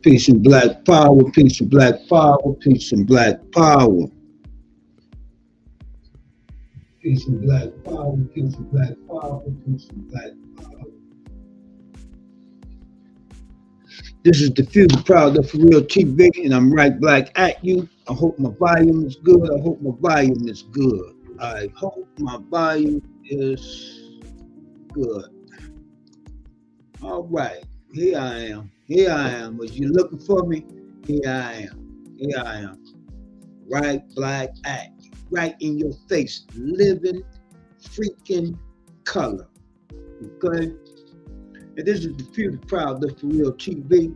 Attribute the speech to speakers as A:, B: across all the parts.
A: Peace and black power, peace and black power, peace and black power. Peace and black power, peace and black power, peace and black power. This is the Future Proud of For Real TV, and I'm right black at you. I hope my volume is good. I hope my volume is good. I hope my volume is good. All right, here I am. Here I am. Was you looking for me? Here I am. Here I am. Right black at you. Right in your face. Living freaking color. Okay? And this is the Future Proud of For Real TV.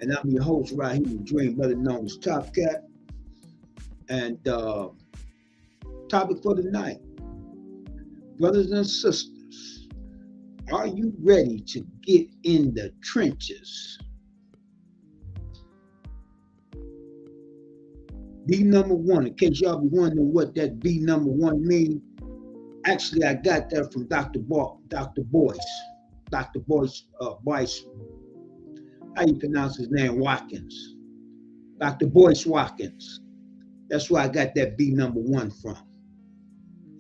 A: And I'm your host right here, Dream, better known as Top Cat. And topic for the night. Brothers and sisters, are you ready to get in the trenches? B number one, in case y'all be wondering what that B number one means, actually I got that from Dr. Boyce. Dr. Boyce, how you pronounce his name? Watkins. Dr. Boyce Watkins. That's where I got that B number one from.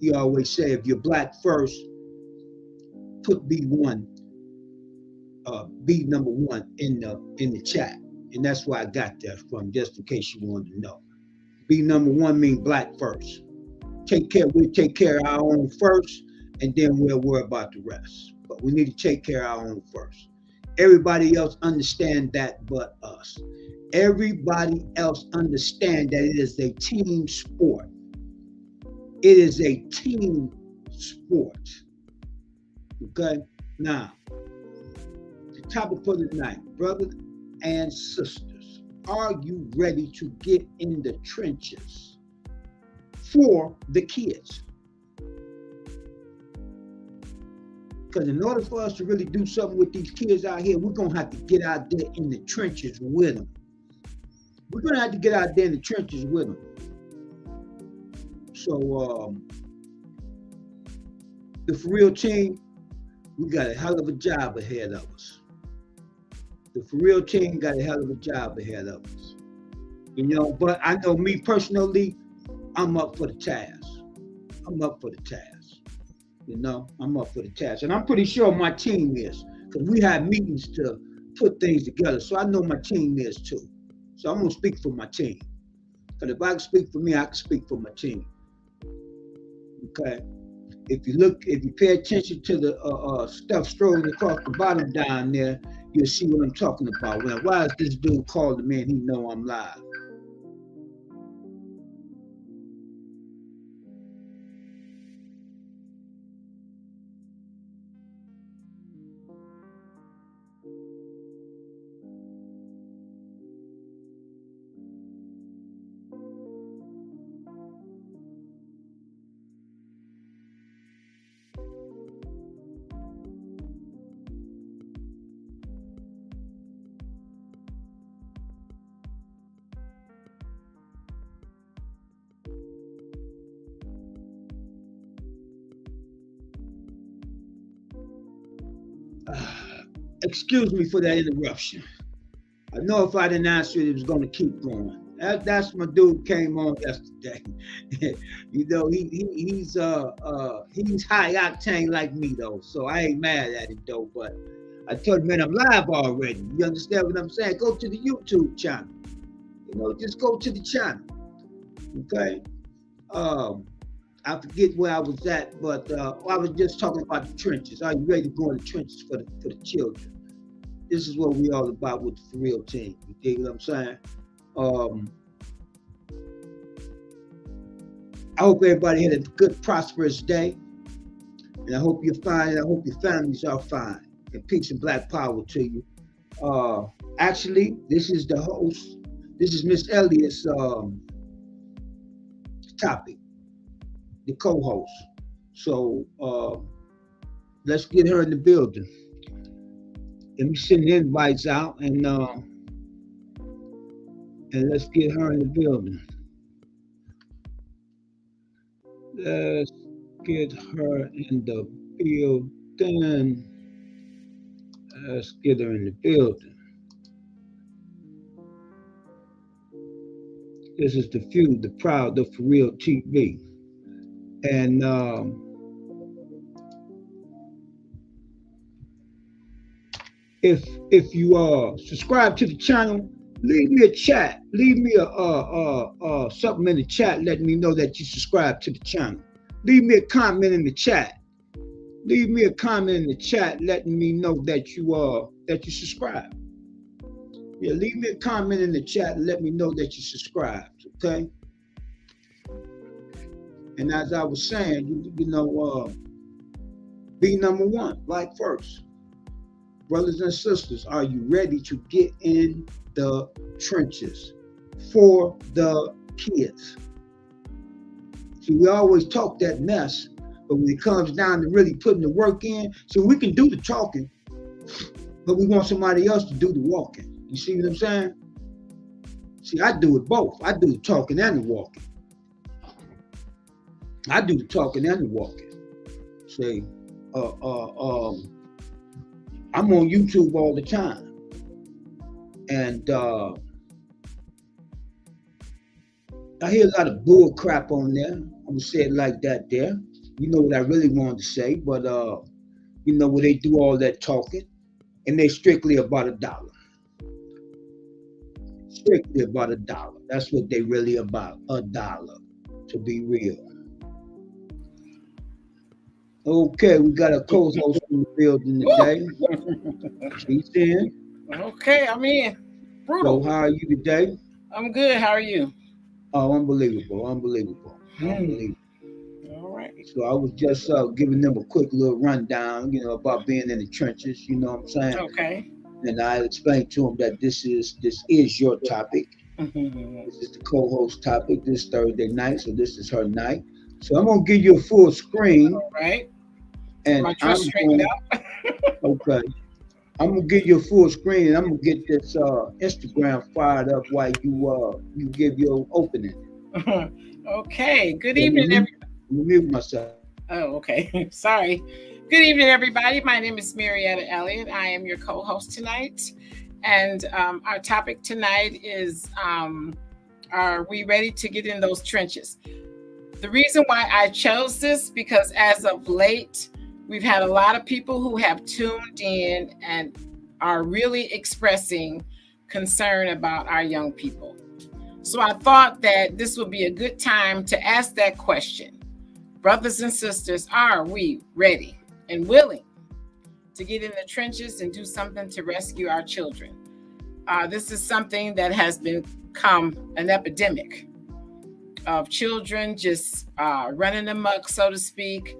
A: He always say, if you're black first, put B1, B number one in the chat. And that's where I got that from, just in case you wanted to know. B number one means black first. We'll take care of our own first, and then we'll worry about the rest. But we need to take care of our own first. Everybody else understand that but us. Everybody else understand that it is a team sport. It is a team sport. Okay? Now, the topic for the night, brothers and sisters, are you ready to get in the trenches for the kids? Because in order for us to really do something with these kids out here, we're going to have to get out there in the trenches with them. We're going to have to get out there in the trenches with them. So, the For Real team, we got a hell of a job ahead of us. The For Real team got a hell of a job ahead of us. You know, but I know me personally, I'm up for the task. I'm up for the task. You know, I'm up for the task. And I'm pretty sure my team is, because we have meetings to put things together. So I know my team is too. So I'm going to speak for my team. Because if I can speak for me, I can speak for my team. Okay? If you pay attention to the stuff strolling across the bottom down there, you'll see what I'm talking about. Well, why is this dude calling me and he know I'm live? Excuse me for that interruption. I know if I didn't answer it, it was going to keep going. That's my dude came on yesterday. You know, he's high octane like me though, so I ain't mad at him though. But I told him, man, I'm live already. You understand what I'm saying? Go to the YouTube channel. You know, just go to the channel. Okay. I forget where I was at, but I was just talking about the trenches. Are you ready to go in the trenches for the children? This is what we all about with the For Real team. You dig what I'm saying? I hope everybody had a good, prosperous day. And I hope you're fine. And I hope your families are fine. And peace and black power to you. Actually, this is the host. This is Miss Elliott's topic, the co-host. So let's get her in the building. Let me send the invites out and let's get her in the building. Let's get her in the building. Let's get her in the building. This is the few, the proud, the For Real TV. And if you subscribe to the channel, leave me a chat. Leave me a something in the chat letting me know that you subscribe to the channel. Leave me a comment in the chat. Leave me a comment in the chat letting me know that you subscribe. Yeah, leave me a comment in the chat and let me know that you subscribed, okay? And as I was saying, be number one, like first. Brothers and sisters, are you ready to get in the trenches for the kids? See, we always talk that mess, but when it comes down to really putting the work in, so we can do the talking, but we want somebody else to do the walking. You see what I'm saying? See, I do it both. I do the talking and the walking. I do the talking and the walking. See, I'm on YouTube all the time, and I hear a lot of bull crap on there. I'm gonna say it like that there. You know what I really wanted to say, but where they do all that talking, and they strictly about $1. Strictly about $1. That's what they really about, $1, to be real. Okay, we got a co-host in the building today. She's in.
B: Okay, I'm in.
A: Brutal. So how are you today?
B: I'm good. How are you?
A: Oh, unbelievable. All right. So I was just giving them a quick little rundown, about being in the trenches, you know what I'm saying?
B: Okay.
A: And I explained to them that this is your topic. This is the co-host topic this Thursday night, so this is her night. So I'm gonna give you a full screen.
B: All right.
A: And okay. I'm gonna give you a full screen, and I'm gonna get this Instagram fired up while you give your opening.
B: Okay. Good evening, everybody.
A: Mute myself.
B: Oh, okay. Sorry. Good evening, everybody. My name is Marietta Elliott. I am your co-host tonight, and our topic tonight is: are we ready to get in those trenches? The reason why I chose this because as of late, we've had a lot of people who have tuned in and are really expressing concern about our young people. So I thought that this would be a good time to ask that question. Brothers and sisters, are we ready and willing to get in the trenches and do something to rescue our children? This is something that has become an epidemic of children just running amok, so to speak,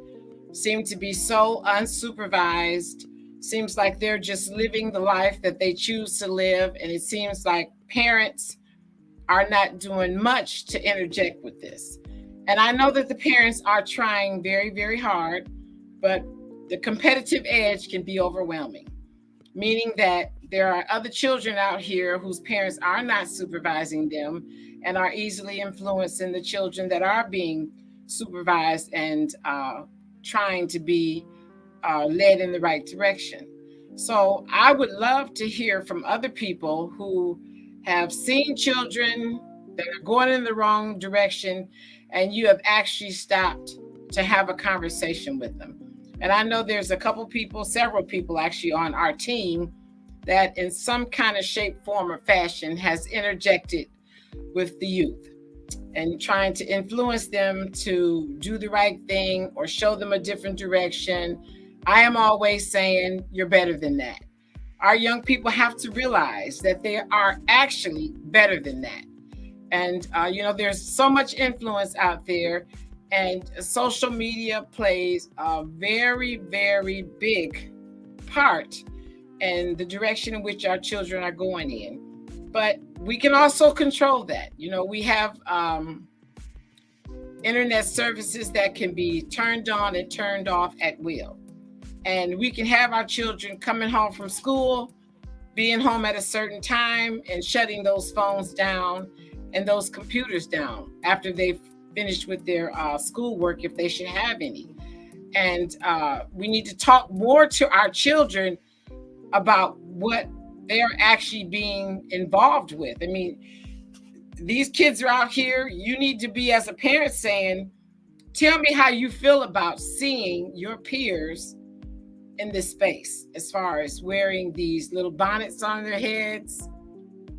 B: seem to be so unsupervised. Seems like they're just living the life that they choose to live. And it seems like parents are not doing much to interject with this. And I know that the parents are trying very, very hard, but the competitive edge can be overwhelming, meaning that there are other children out here whose parents are not supervising them and are easily influencing the children that are being supervised and trying to be led in the right direction. So I would love to hear from other people who have seen children that are going in the wrong direction, and you have actually stopped to have a conversation with them. And I know there's several people actually on our team that in some kind of shape, form, or fashion has interjected with the youth and trying to influence them to do the right thing or show them a different direction. I am always saying you're better than that. Our young people have to realize that they are actually better than that. And, there's so much influence out there, and social media plays a very, very big part in the direction in which our children are going in. But we can also control that. We have internet services that can be turned on and turned off at will. And we can have our children coming home from school, being home at a certain time, and shutting those phones down and those computers down after they've finished with their schoolwork, if they should have any. And we need to talk more to our children about what they're actually being involved with. I mean, these kids are out here. You need to be, as a parent, saying, tell me how you feel about seeing your peers in this space, as far as wearing these little bonnets on their heads,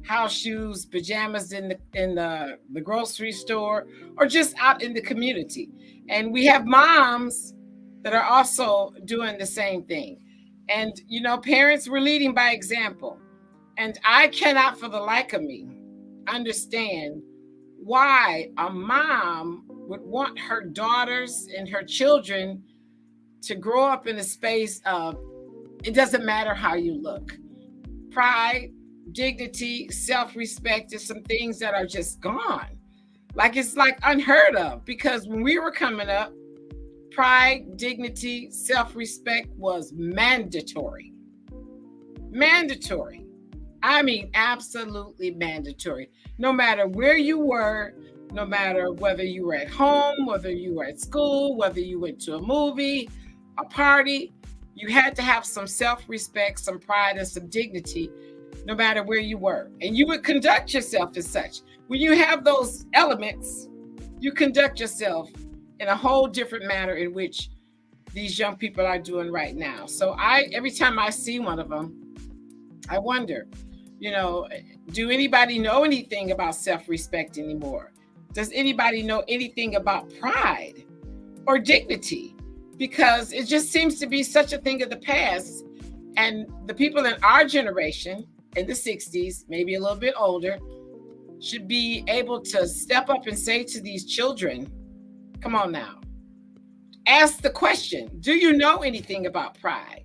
B: house shoes, pajamas in the grocery store, or just out in the community. And we have moms that are also doing the same thing. And, you know, parents were leading by example. And I cannot for the like of me understand why a mom would want her daughters and her children to grow up in a space of, it doesn't matter how you look. Pride, dignity, self-respect is some things that are just gone. Like, it's like unheard of, because when we were coming up, pride, dignity, self-respect was mandatory. Mandatory. I mean, absolutely mandatory. No matter where you were, no matter whether you were at home, whether you were at school, whether you went to a movie, a party, you had to have some self-respect, some pride, and some dignity, no matter where you were. And you would conduct yourself as such. When you have those elements, you conduct yourself in a whole different manner in which these young people are doing right now. So every time I see one of them, I wonder, you know, do anybody know anything about self-respect anymore? Does anybody know anything about pride or dignity? Because it just seems to be such a thing of the past. And the people in our generation, in the 60s, maybe a little bit older, should be able to step up and say to these children, come on now, ask the question, do you know anything about pride?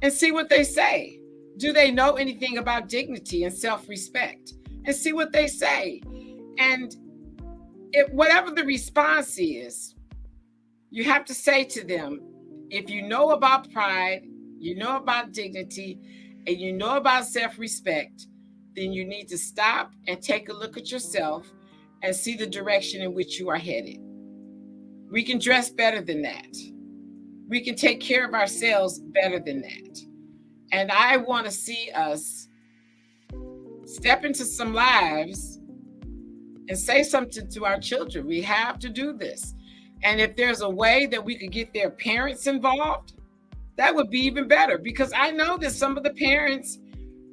B: And see what they say. Do they know anything about dignity and self-respect? And see what they say. And whatever the response is, you have to say to them, if you know about pride, you know about dignity, and you know about self-respect, then you need to stop and take a look at yourself and see the direction in which you are headed. We can dress better than that. We can take care of ourselves better than that. And I want to see us step into some lives and say something to our children. We have to do this. And if there's a way that we could get their parents involved, that would be even better, because I know that some of the parents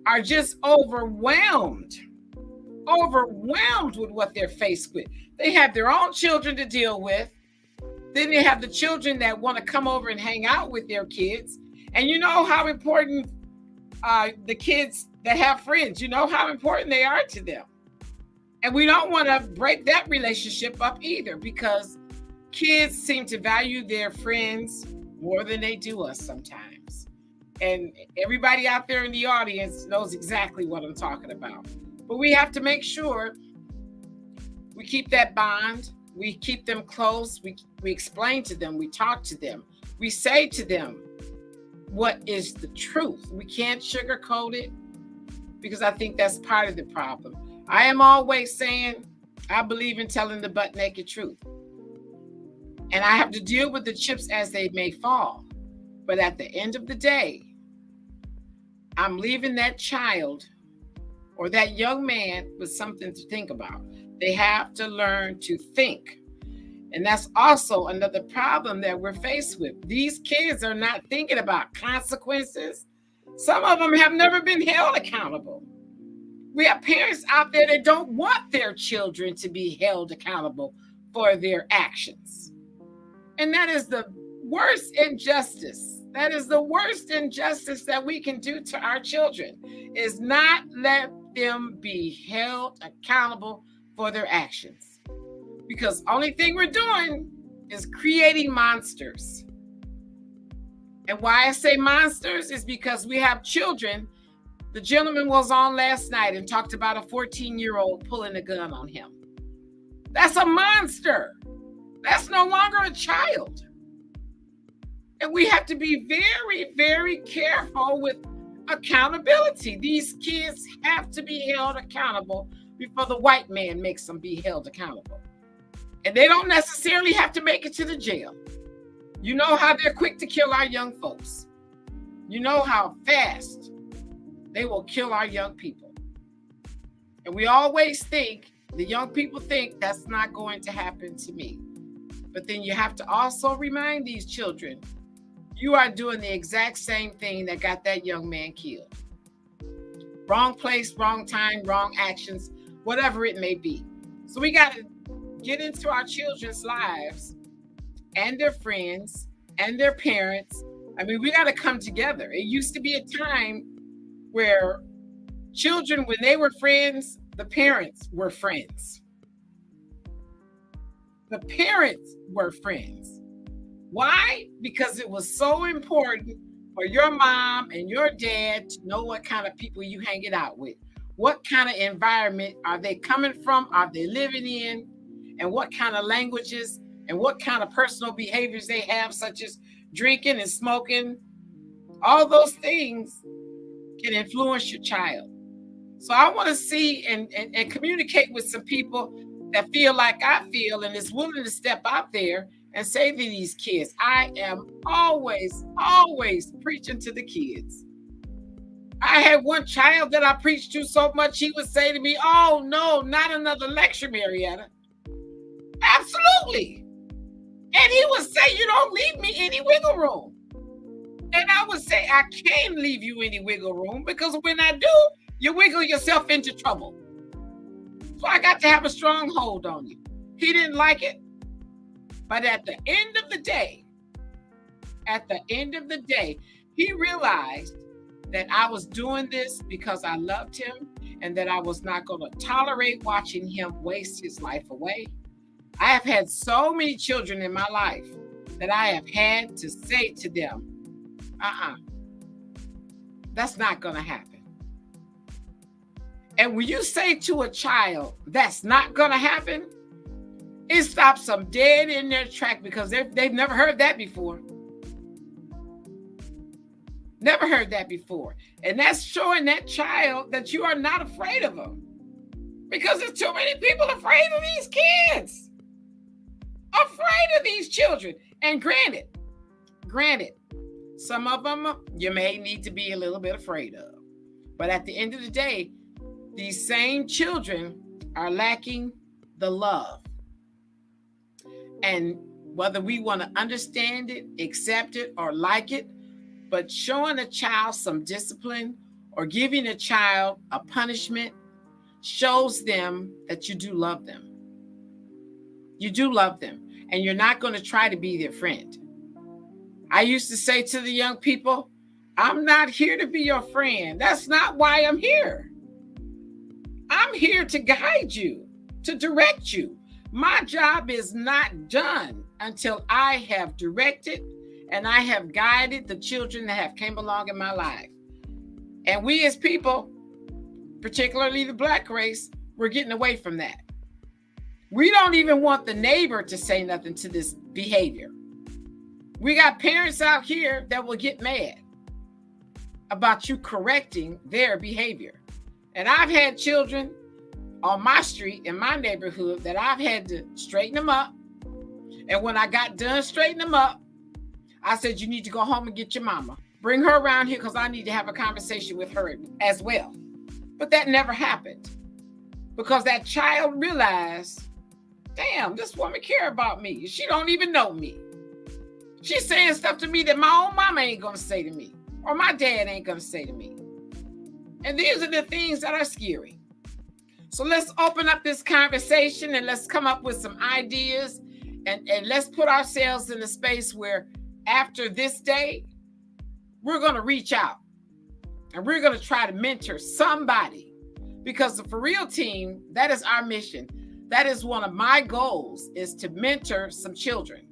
B: are just overwhelmed with what they're faced with. They have their own children to deal with. Then they have the children that want to come over and hang out with their kids. And you know how important the kids that have friends, you know how important they are to them. And we don't want to break that relationship up either, because kids seem to value their friends more than they do us sometimes. And everybody out there in the audience knows exactly what I'm talking about. But we have to make sure we keep that bond. We keep them close. We explain to them. We talk to them. We say to them what is the truth. We can't sugarcoat it, because I think that's part of the problem. I am always saying I believe in telling the butt naked truth. And I have to deal with the chips as they may fall. But at the end of the day, I'm leaving that child or that young man with something to think about. They have to learn to think. And that's also another problem that we're faced with. These kids are not thinking about consequences. Some of them have never been held accountable. We have parents out there that don't want their children to be held accountable for their actions. And that is the worst injustice. That is the worst injustice that we can do to our children, is not let them be held accountable for their actions. Because only thing we're doing is creating monsters. And why I say monsters is because we have children. The gentleman was on last night and talked about a 14-year-old pulling a gun on him. That's a monster. That's no longer a child. And we have to be very, very careful with accountability. These kids have to be held accountable before the white man makes them be held accountable. And they don't necessarily have to make it to the jail. You know how they're quick to kill our young folks. You know how fast they will kill our young people. And we always think The young people think that's not going to happen to me. But then you have to also remind these children, you are doing the exact same thing that got that young man killed. Wrong place, wrong time, wrong actions, whatever it may be. So we got to get into our children's lives and their friends and their parents. I mean, we got to come together. It used to be a time where children, when they were friends, the parents were friends. The parents were friends. Why? Because it was so important for your mom and your dad to know what kind of people you hang it out with. What kind of environment are they coming from? Are they living in? And what kind of languages and what kind of personal behaviors they have, such as drinking and smoking. All those things can influence your child. So I want to see and communicate with some people that feel like I feel and is willing to step out there and say to these kids, I am always preaching to the kids. I had one child that I preached to so much, he would say to me, oh no, not another lecture, Marietta. Absolutely. And he would say, you don't leave me any wiggle room. And I would say, I can't leave you any wiggle room, because when I do, you wiggle yourself into trouble. So I got to have a strong hold on you. He didn't like it. But at the end of the day, he realized that I was doing this because I loved him and that I was not going to tolerate watching him waste his life away. I have had so many children in my life that I have had to say to them, that's not going to happen. And when you say to a child, that's not going to happen, it stops them dead in their track, because they've never heard that before. Never heard that before. And that's showing that child that you are not afraid of them, because there's too many people afraid of these kids, afraid of these children. And granted, some of them you may need to be a little bit afraid of. But at the end of the day, these same children are lacking the love. And whether we want to understand it, accept it, or like it, but showing a child some discipline or giving a child a punishment shows them that you do love them. You do love them, and you're not going to try to be their friend. I used to say to the young people, I'm not here to be your friend. That's not why I'm here. I'm here to guide you, to direct you. My job is not done until I have directed and I have guided the children that have came along in my life. And we as people, particularly the Black race, we're getting away from that. We don't even want the neighbor to say nothing to this behavior. We got parents out here that will get mad about you correcting their behavior. And I've had children on my street, in my neighborhood, that I've had to straighten them up. And when I got done straightening them up, I said, you need to go home and get your mama. Bring her around here, because I need to have a conversation with her as well. But that never happened, because that child realized, damn, this woman care about me. She don't even know me. She's saying stuff to me that my own mama ain't going to say to me, or my dad ain't going to say to me. And these are the things that are scary. So let's open up this conversation and let's come up with some ideas, and let's put ourselves in a space where after this day, we're going to reach out and we're going to try to mentor somebody, because the For Real team, that is our mission. That is one of my goals, is to mentor some children.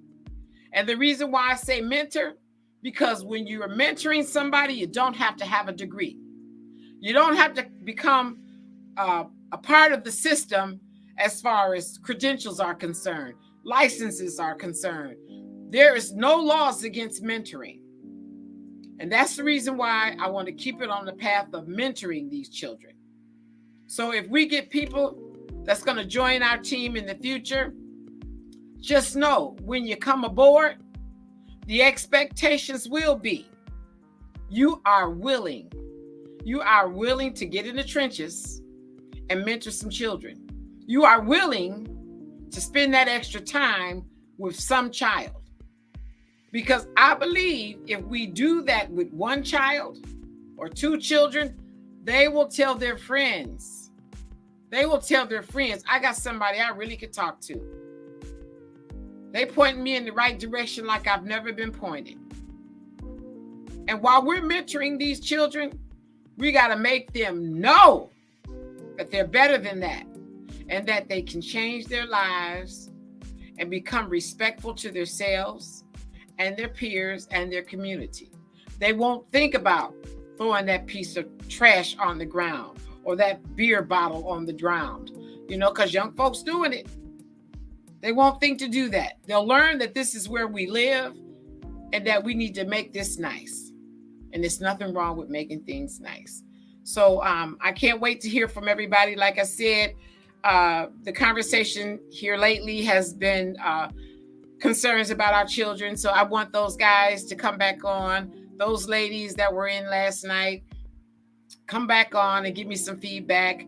B: And the reason why I say mentor, because when you are mentoring somebody, you don't have to have a degree. You don't have to become a part of the system as far as credentials are concerned, licenses are concerned. There is no laws against mentoring. And that's the reason why I want to keep it on the path of mentoring these children. So if we get people that's going to join our team in the future, just know when you come aboard, the expectations will be you are willing to get in the trenches and mentor some children. you are willing to spend that extra time with some child. Because I believe if we do that with one child or two children, they will tell their friends. They will tell their friends, I got somebody I really could talk to. They point me in the right direction like I've never been pointed. And while we're mentoring these children, we got to make them know that they're better than that and that they can change their lives and become respectful to themselves and their peers and their community. They won't think about throwing that piece of trash on the ground or that beer bottle on the ground, because young folks doing it. They won't think to do that. They'll learn that this is where we live and that we need to make this nice. And there's nothing wrong with making things nice. So I can't wait to hear from everybody. Like I said, the conversation here lately has been concerns about our children. So I want those guys to come back on. Those ladies that were in last night, come back on and give me some feedback.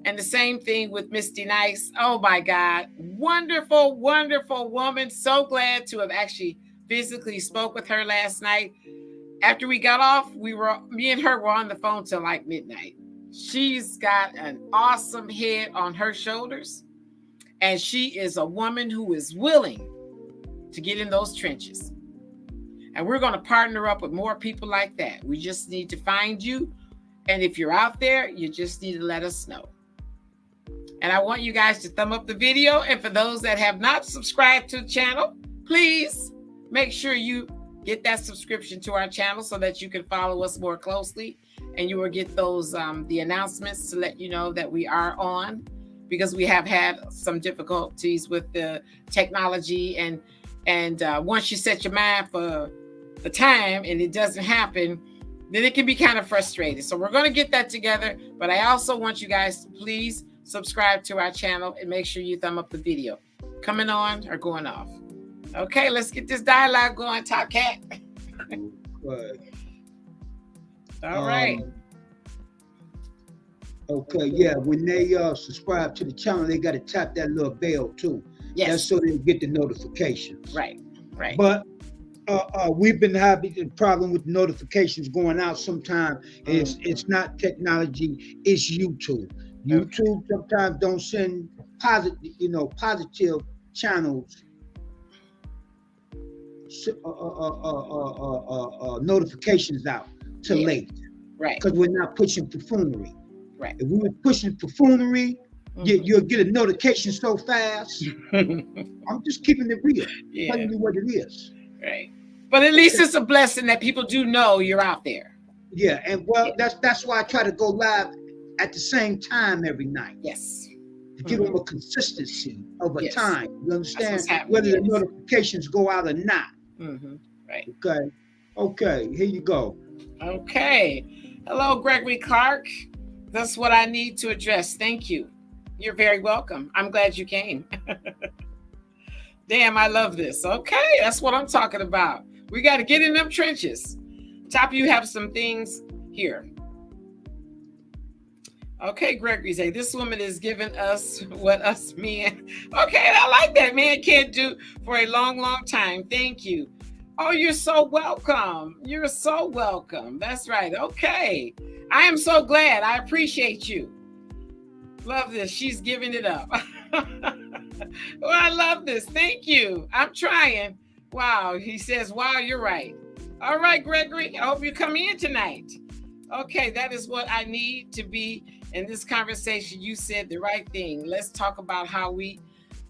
B: And the same thing with Misty Nice. Oh my God. Wonderful, wonderful woman. So glad to have actually physically spoke with her last night. After we got off, me and her were on the phone till like midnight. She's got an awesome head on her shoulders. And she is a woman who is willing to get in those trenches. And we're going to partner up with more people like that. We just need to find you. And if you're out there, you just need to let us know. And I want you guys to thumb up the video. And for those that have not subscribed to the channel, please make sure you get that subscription to our channel so that you can follow us more closely. And you will get those the announcements to let you know that we are on, because we have had some difficulties with the technology. And once you set your mind for the time and it doesn't happen, then it can be kind of frustrating. So we're going to get that together. But I also want you guys to please subscribe to our channel and make sure you thumb up the video. Coming on or going off. Okay, let's get this dialogue going, Top Cat. All right.
A: Okay, yeah. When they subscribe to the channel, they got to tap that little bell too.
B: Yes.
A: That's so they get the notifications.
B: Right.
A: But we've been having a problem with notifications going out sometime. It's not technology, it's YouTube. YouTube sometimes don't send positive channels notifications out till late.
B: Right.
A: Because we're not pushing buffoonery.
B: Right.
A: If we were pushing buffoonery, you'll get a notification so fast. I'm just keeping it real. Telling you what it is.
B: Right. But at least it's a blessing that people do know you're out there.
A: Yeah, and that's why I try to go live at the same time every night.
B: Yes.
A: To give them a consistency of a time. You understand? Whether the notifications go out or not.
B: Right.
A: Okay, here you go.
B: Okay. Hello, Gregory Clark. That's what I need to address. Thank you. You're very welcome. I'm glad you came. Damn, I love this. Okay, that's what I'm talking about. We got to get in them trenches. Top, you have some things here. Okay, Gregory say, this woman is giving us what us men. Okay, I like that. Man can't do for a long, long time. Thank you. Oh, you're so welcome. You're so welcome. That's right. Okay. I am so glad. I appreciate you. Love this. She's giving it up. Well, I love this. Thank you. I'm trying. Wow. He says, wow, you're right. All right, Gregory. I hope you come in tonight. Okay, that is what I need to be in this conversation. You said the right thing. Let's talk about how we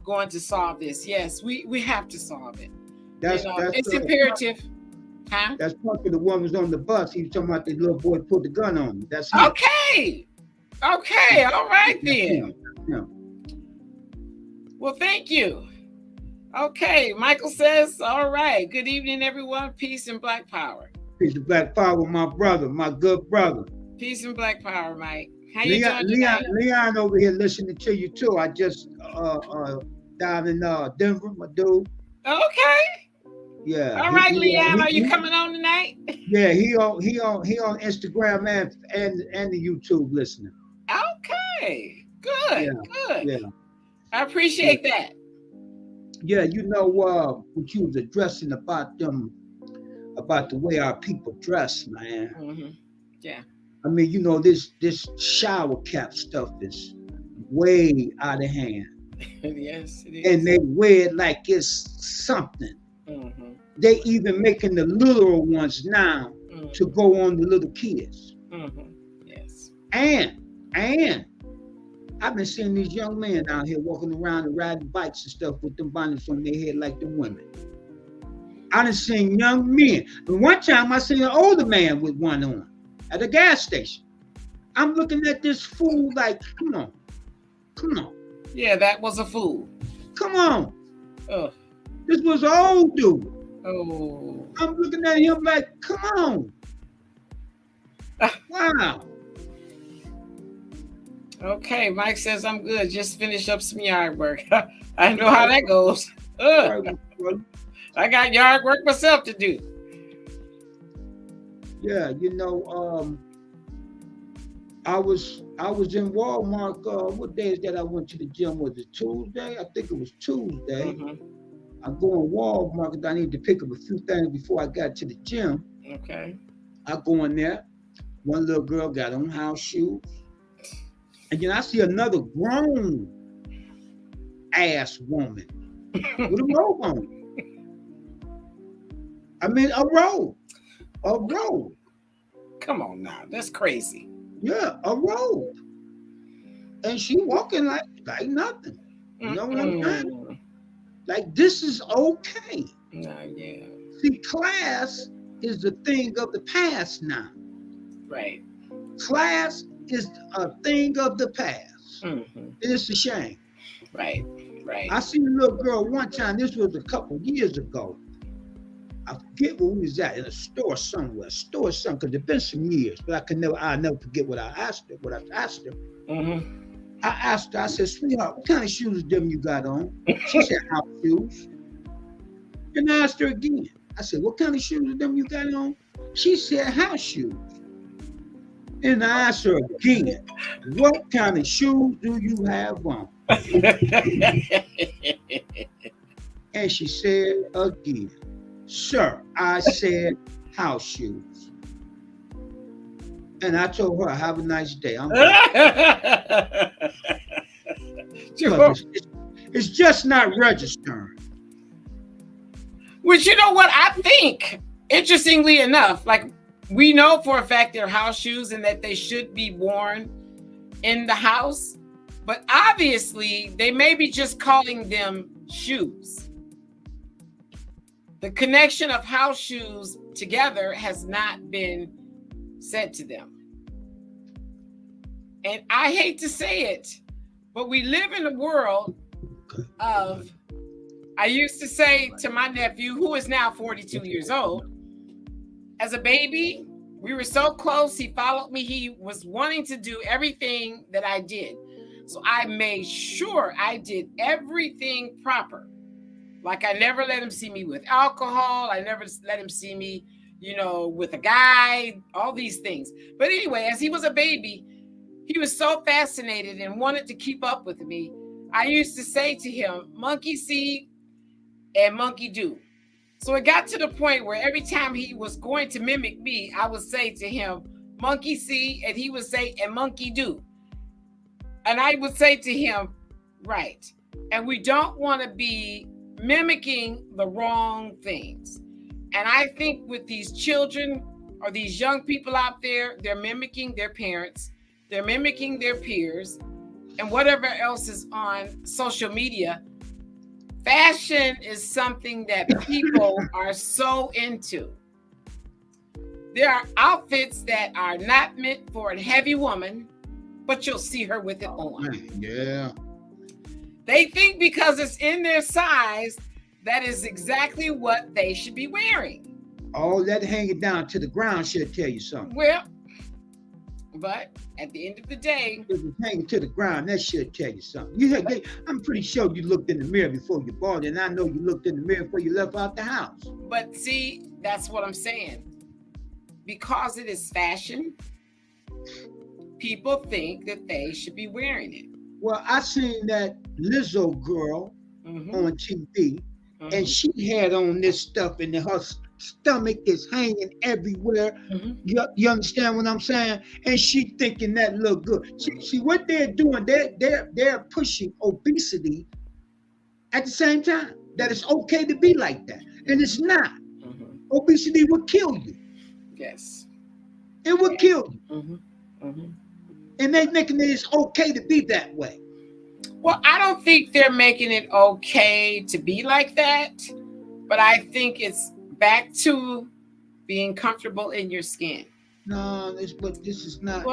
B: going to solve this. Yes, we have to solve it. It's imperative. Huh?
A: That's probably the one who's on the bus. He was talking about the little boy put the gun on him. That's him.
B: Okay. All right then.
A: Yeah.
B: Well, thank you. Okay. Michael says, all right. Good evening, everyone. Peace and Black Power.
A: Peace and Black Power, my brother, my good brother.
B: Peace and Black Power, Mike. How you doing tonight?
A: Leon over here listening to you too. I just down in Denver, my dude.
B: Okay.
A: Yeah.
B: All right, Leon, are you coming on tonight?
A: Yeah, he on Instagram and the YouTube listening.
B: Okay. Good.
A: Yeah.
B: I appreciate that.
A: Yeah, you know what you was addressing about them, about the way our people dress, man.
B: Mm-hmm. Yeah.
A: I mean, you know, this shower cap stuff is way out of hand.
B: Yes, it is.
A: And they wear it like it's something.
B: Mm-hmm.
A: They even making the little ones now
B: Mm-hmm.
A: to go on the little kids.
B: Mm-hmm. Yes.
A: And I've been seeing these young men out here walking around and riding bikes and stuff with them bonnets on their head like the women. I done seen young men. And one time I seen an older man with one on at a gas station. I'm looking at this fool like, come on.
B: Yeah, that was a fool.
A: Come on.
B: Oh.
A: This was an old dude.
B: Oh.
A: I'm looking at him like, come on. Wow.
B: Okay, Mike says I'm good. Just finish up some yard work. I know how that goes. I got yard work myself to do.
A: Yeah, you know, I was in Walmart. What day is that I went to the gym? Was it Tuesday? I think it was Tuesday.
B: Mm-hmm.
A: I go in Walmart because I need to pick up a few things before I got to the gym.
B: Okay.
A: I go in there. One little girl got on house shoes. And then I see another grown ass woman with a robe on. I mean, a robe.
B: Come on now, that's crazy.
A: Yeah, a robe. And she walking like nothing. You know what I'm saying? Like, this is okay.
B: No, yeah.
A: See, class is the thing of the past now.
B: Right.
A: Class is a thing of the past.
B: Mm-hmm.
A: And it's a shame.
B: Right.
A: I seen a little girl one time, this was a couple years ago. I forget where we was at, in a store somewhere, because it's been some years, but I'll never forget what I asked her.
B: Mm-hmm.
A: I asked her, I said, sweetheart, what kind of shoes them you got on? She said, house shoes. And I asked her again. I said, what kind of shoes them you got on? She said, house shoes. And I asked her again, what kind of shoes do you have on? And she said again, sir, I said house shoes. And I told her, have a nice day. It's just not registering.
B: Which, you know what, I think, interestingly enough, like, we know for a fact they're house shoes and that they should be worn in the house, but obviously they may be just calling them shoes. The connection of house shoes together has not been said to them. And I hate to say it, but we live in a world of, I used to say to my nephew, who is now 42 years old, as a baby, we were so close. He followed me. He was wanting to do everything that I did. So I made sure I did everything proper. Like, I never let him see me with alcohol. I never let him see me, with a guy, all these things. But anyway, as he was a baby, he was so fascinated and wanted to keep up with me. I used to say to him, monkey see and monkey do. So it got to the point where every time he was going to mimic me, I would say to him, monkey see, and he would say, and monkey do. And I would say to him, right. And we don't want to be mimicking the wrong things. And I think with these children or these young people out there, they're mimicking their parents, they're mimicking their peers, and whatever else is on social media. Fashion is something that people are so into. There are outfits that are not meant for a heavy woman, but you'll see her with it on.
A: Yeah.
B: They think because it's in their size, that is exactly what they should be wearing.
A: All that hanging down to the ground should tell you something.
B: Well, but at the end of the day,
A: if it's hanging to the ground, that should tell you something. I'm pretty sure you looked in the mirror before you bought it, and I know you looked in the mirror before you left out the house.
B: But see, that's what I'm saying. Because it is fashion, people think that they should be wearing it.
A: Well, I seen that Lizzo girl on TV, and she had on this stuff, and her stomach is hanging everywhere. You understand what I'm saying? And she thinking that look good. See what they're doing. They're pushing obesity at the same time. That it's okay to be like that, and it's not. Obesity will kill you.
B: Yes,
A: it will kill you. And they making it it's okay to be that way.
B: Well, I don't think they're making it okay to be like that, but I think it's back to being comfortable in your skin.
A: No, but this is not.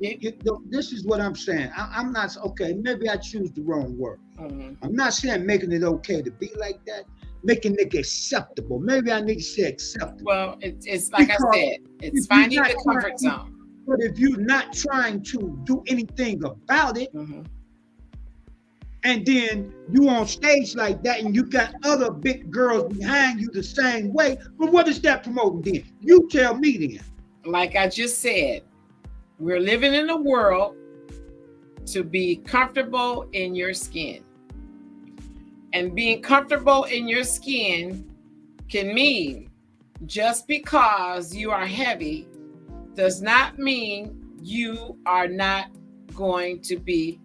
A: This is what I'm saying. I'm not okay. Maybe I choose the wrong word. I'm not saying making it okay to be like that. Making it acceptable. Maybe I need to say acceptable.
B: Well, it's like because I said, it's finding the comfort zone.
A: But if you're not trying to do anything about it, and then you on stage like that, and you got other big girls behind you the same way, but what is that promoting then? You tell me then.
B: Like I just said, we're living in a world to be comfortable in your skin. And being comfortable in your skin can mean just because you are heavy does not mean you are not going to be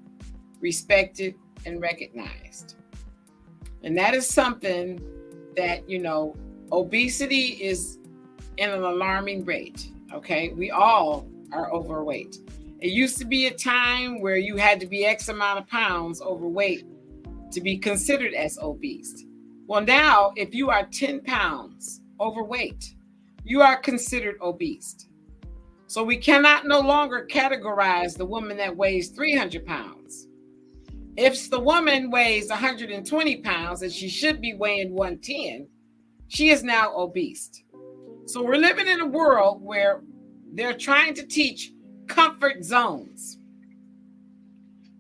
B: respected and recognized. And that is something that, obesity is in an alarming rate. Okay, we all are overweight. It used to be a time where you had to be X amount of pounds overweight to be considered as obese. Well, now, if you are 10 pounds overweight, you are considered obese. So we cannot no longer categorize the woman that weighs 300 pounds. If the woman weighs 120 pounds and she should be weighing 110, she is now obese. So we're living in a world where they're trying to teach comfort zones.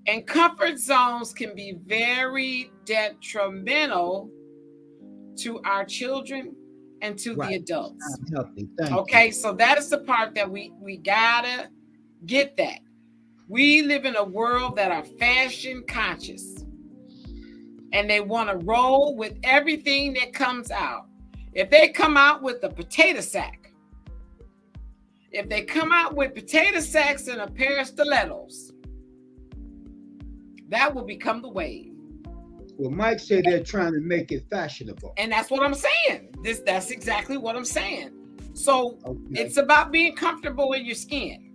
B: And comfort zones can be very detrimental to our children and to the adults. Okay, so that is the part that we gotta get that. We live in a world that are fashion conscious. And they want to roll with everything that comes out. If they come out with a potato sack, if they come out with potato sacks and a pair of stilettos, that will become the wave.
A: Well, Mike said they're trying to make it fashionable.
B: And that's what I'm saying. That's exactly what I'm saying. So it's about being comfortable in your skin.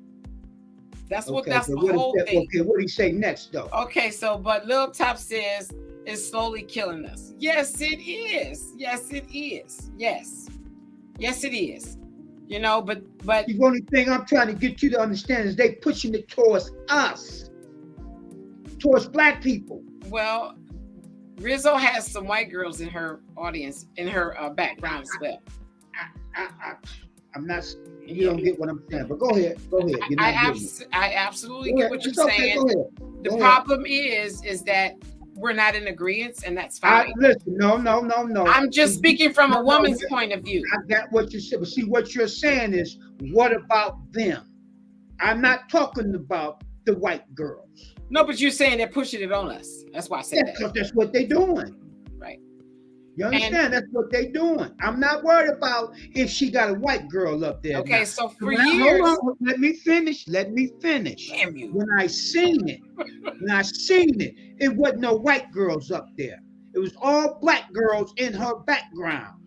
B: That's what that's the whole thing.
A: Okay, what do you say next though?
B: Okay, so but Lil Top says it's slowly killing us. Yes, it is. Yes, it is. Yes. Yes, it is. But
A: the only thing I'm trying to get you to understand is they pushing it towards us. Towards black people.
B: Well, Rizzo has some white girls in her audience, in her background as well.
A: I'm not. You don't get what I'm saying, but go ahead.
B: I absolutely get what you're saying. The problem is that we're not in agreement, and that's fine.
A: Listen, no.
B: I'm just speaking from a woman's point of view.
A: I got what you said, but see what you're saying is, what about them? I'm not talking about the white girls.
B: No, but you're saying they're pushing it on us. That's why I said that.
A: Because that's what they're doing.
B: Right.
A: You understand? That's what they're doing. I'm not worried about if she got a white girl up there.
B: Okay, so for years.
A: Hold on, let me finish.
B: Damn you.
A: When I seen it, it wasn't no white girls up there. It was all black girls in her background.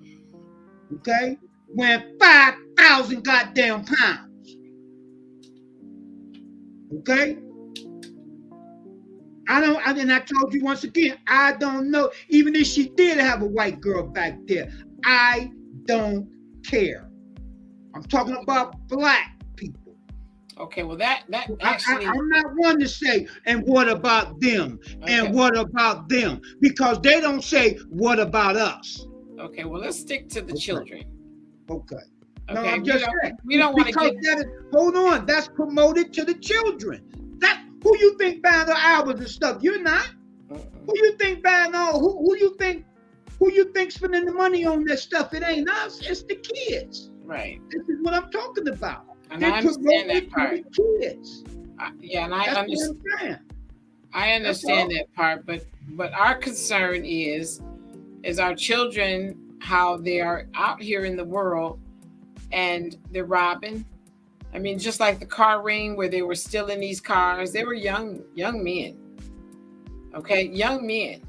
A: Okay? Weighing 5,000 goddamn pounds. Okay? And I told you once again, I don't know. Even if she did have a white girl back there, I don't care. I'm talking about black people.
B: Okay, well that actually
A: I'm not one to say, and what about them? Okay. And what about them? Because they don't say, what about us?
B: Okay, well let's stick to the children.
A: Okay.
B: No,
A: I'm just saying.
B: We don't want to get
A: hold on, that's promoted to the children. Who you think buying the albums and stuff? You're not. Who you think buying all? Who you think spending the money on this stuff? It ain't us. It's the kids.
B: Right.
A: This is what I'm talking about.
B: And I understand that part.
A: Kids.
B: And I I understand that part, but our concern is our children, how they are out here in the world and they're robbing. I mean, just like the car ring where they were stealing these cars, they were young men. Okay, young men.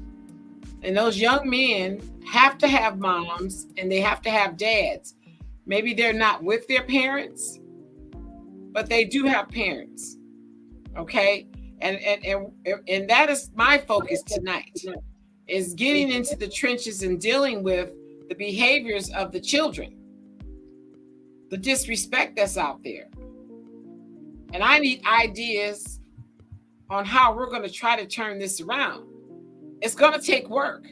B: And those young men have to have moms and they have to have dads. Maybe they're not with their parents, but they do have parents. Okay? And that is my focus tonight, is getting into the trenches and dealing with the behaviors of the children, the disrespect that's out there. And I need ideas on how we're going to try to turn this around. It's going to take work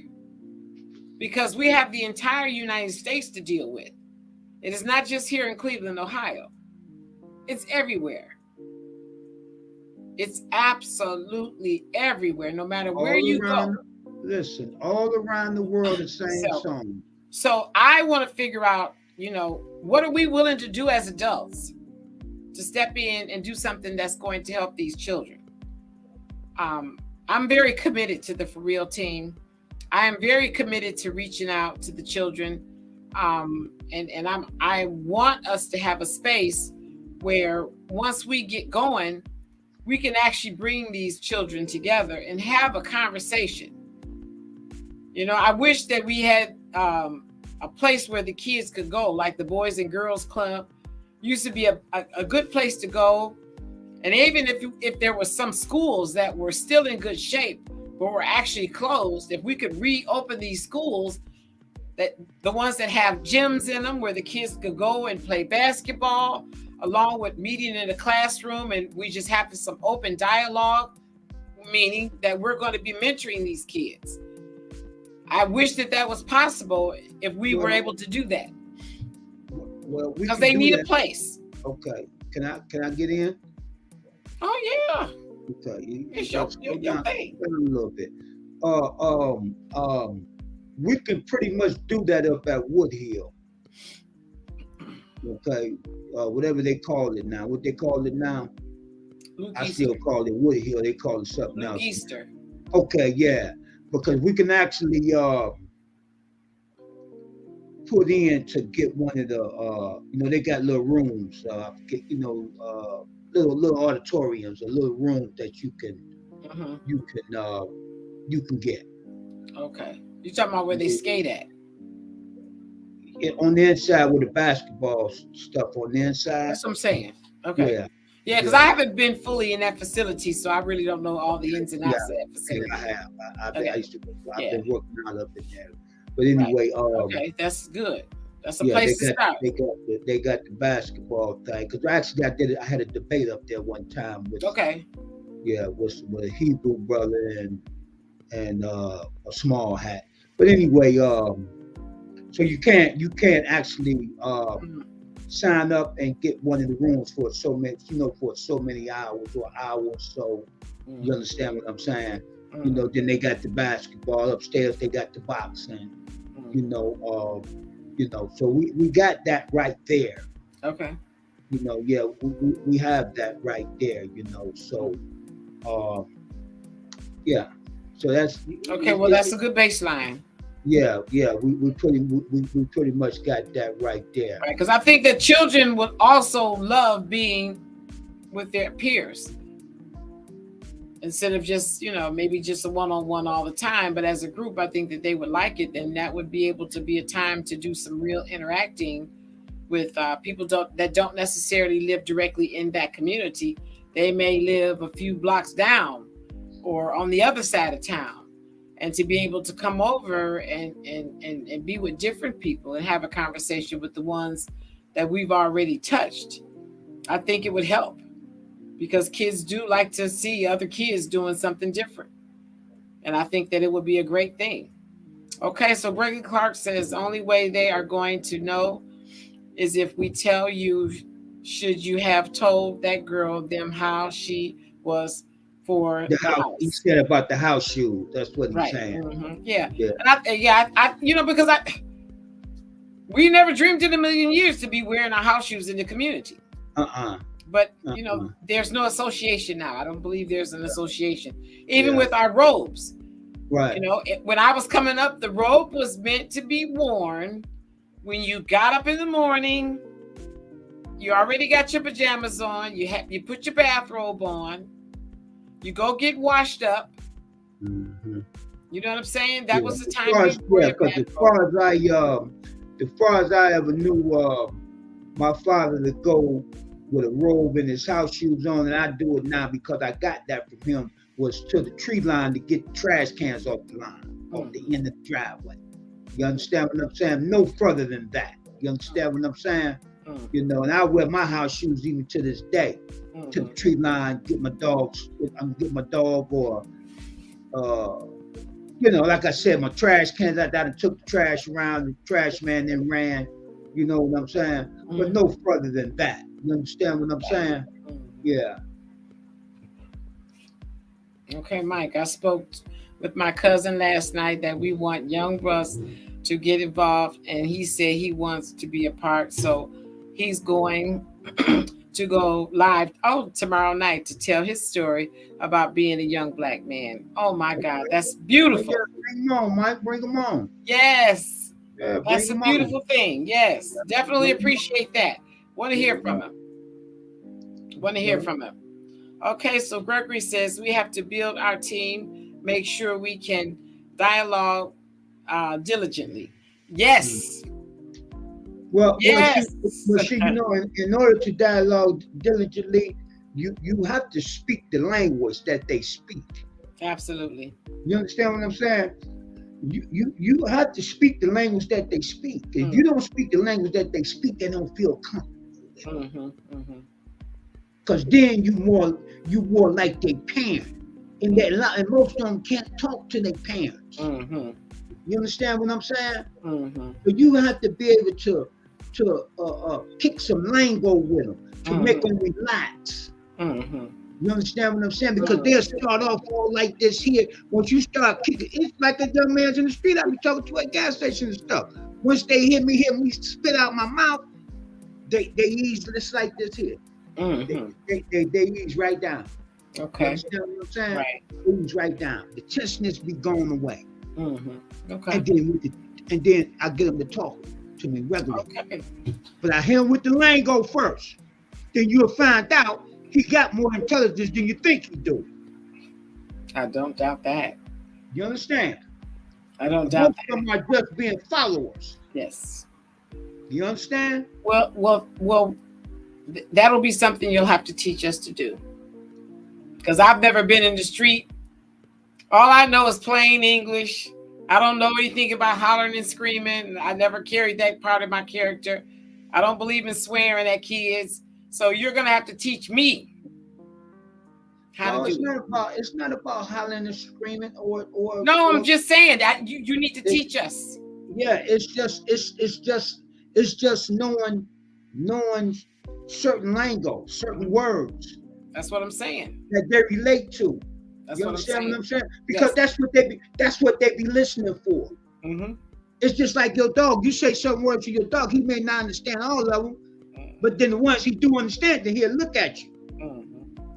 B: because we have the entire United States to deal with. It is not just here in Cleveland, Ohio. It's everywhere. It's absolutely everywhere, no matter where you go.
A: Listen, all around the world, the same song.
B: So I want to figure out, what are we willing to do as adults to step in and do something that's going to help these children? I'm very committed to the For Real team. I am very committed to reaching out to the children. And I want us to have a space where once we get going, we can actually bring these children together and have a conversation. I wish that we had a place where the kids could go, like the Boys and Girls Club. Used to be a good place to go. And even if there were some schools that were still in good shape, but were actually closed, if we could reopen these schools, that the ones that have gyms in them where the kids could go and play basketball, along with meeting in a classroom, and we just have some open dialogue, meaning that we're going to be mentoring these kids. I wish that was possible if we were able to do that.
A: Well,
B: because they need a place.
A: Okay, can I get in?
B: Oh yeah.
A: Okay,
B: it's your thing.
A: A little bit. We can pretty much do that up at Woodhill. Okay, whatever they call it now. What they call it now? I still call it Woodhill. They call it something else.
B: Easter.
A: Okay, yeah, because we can actually put in to get one of the they got little rooms, little auditoriums, a little room that you can get.
B: Okay, you talking about where they skate at?
A: On the inside with the basketball stuff on the inside.
B: That's what I'm saying. Okay. Yeah, because I haven't been fully in that facility, so I really don't know all the ins and outs of that facility.
A: I have. I used to go. I've been working out up in there. But anyway,
B: okay, that's good. That's a place to start.
A: They got the basketball thing, because actually I had a debate up there one time with with a Hebrew brother and a Small Hat. But anyway, so you can't actually sign up and get one of the rooms for so many hours or hour or so. You understand what I'm saying? Then they got the basketball upstairs. They got the boxing. So we got that right there.
B: Okay.
A: We have that right there. So So that's
B: okay. Well, that's a good baseline.
A: Yeah, we pretty much got that right there.
B: Right, because I think that children would also love being with their peers instead of just maybe just a one-on-one all the time. But as a group, I think that they would like it, and that would be able to be a time to do some real interacting with people that don't necessarily live directly in that community. They may live a few blocks down or on the other side of town. And to be able to come over and be with different people and have a conversation with the ones that we've already touched, I think it would help, because kids do like to see other kids doing something different. And I think that it would be a great thing. Okay, so Gregory Clark says the only way they are going to know is if we tell you. Should you have told that girl them how she was for the house?
A: He said about the house shoes. That's what he's saying.
B: Mm-hmm. Yeah. And I because we never dreamed in a million years to be wearing our house shoes in the community. But you know, there's no association now. I don't believe there's an association, even with our robes.
A: Right.
B: You know, when I was coming up, the robe was meant to be worn when you got up in the morning. You already got your pajamas on. You put your bathrobe on. You go get washed up.
A: Mm-hmm.
B: You know what I'm saying? That was the time.
A: Because as far as I ever knew, my father to go with a robe and his house shoes on, and I do it now because I got that from him, was to the tree line to get the trash cans off the line, off the end of the driveway. You understand what I'm saying? No further than that. You understand what I'm saying? You know, and I wear my house shoes even to this day, to the tree line, get my dog, or, you know, like I said, my trash cans, I took the trash around, the trash man then ran, you know what I'm saying? But no further than that. You understand what I'm saying? Yeah.
B: Okay, Mike, I spoke with my cousin last night that we want Young Russ to get involved, and he said he wants to be a part. So he's going to go live tomorrow night to tell his story about being a young black man. Oh my God, that's beautiful.
A: Bring them on, Mike. Bring them on.
B: Yes, that's a beautiful thing. Yes, definitely appreciate that. Want to hear from him. Okay, so Gregory says we have to build our team, make sure we can dialogue diligently. Yes.
A: Well, see, you know, in order to dialogue diligently, you have to speak the language that they speak.
B: Absolutely.
A: You understand what I'm saying? You have to speak the language that they speak. If you don't speak the language that they speak, they don't feel comfortable. Because then you more like their parent, and most of them can't talk to their parents. You understand what I'm saying? But you have to be able to kick some lingo with them to make them relax. You understand what I'm saying? Because they'll start off all like this here. Once you start kicking, it's like a young man's in the street. I be talking to at gas station and stuff. Once they hear me spit out my mouth, they ease just like this here. They ease right down.
B: Okay.
A: You understand what I'm saying?
B: Right.
A: Ease right down. The tenseness be going away.
B: Okay.
A: And then I get them to talk to me regularly.
B: Okay.
A: But I hit him with the lingo first. Then you'll find out he got more intelligence than you think he do.
B: I don't doubt that.
A: You understand?
B: I don't doubt
A: that. Most of them are just being followers.
B: Yes.
A: You understand?
B: Well, that'll be something you'll have to teach us to do. Because I've never been in the street. All I know is plain English. I don't know anything about hollering and screaming. I never carried that part of my character. I don't believe in swearing at kids. So you're going to have to teach me how to do it.
A: It's not about hollering and screaming or
B: No, I'm just saying that you need to teach us.
A: Yeah, it's just knowing certain lingo, certain words.
B: That's what I'm saying.
A: That they relate to.
B: That's
A: you
B: what
A: understand
B: I'm saying.
A: what I'm saying? Because that's what they be listening for. It's just like your dog. You say certain words to your dog, he may not understand all of them, but then the ones he do understand, then he'll look at you.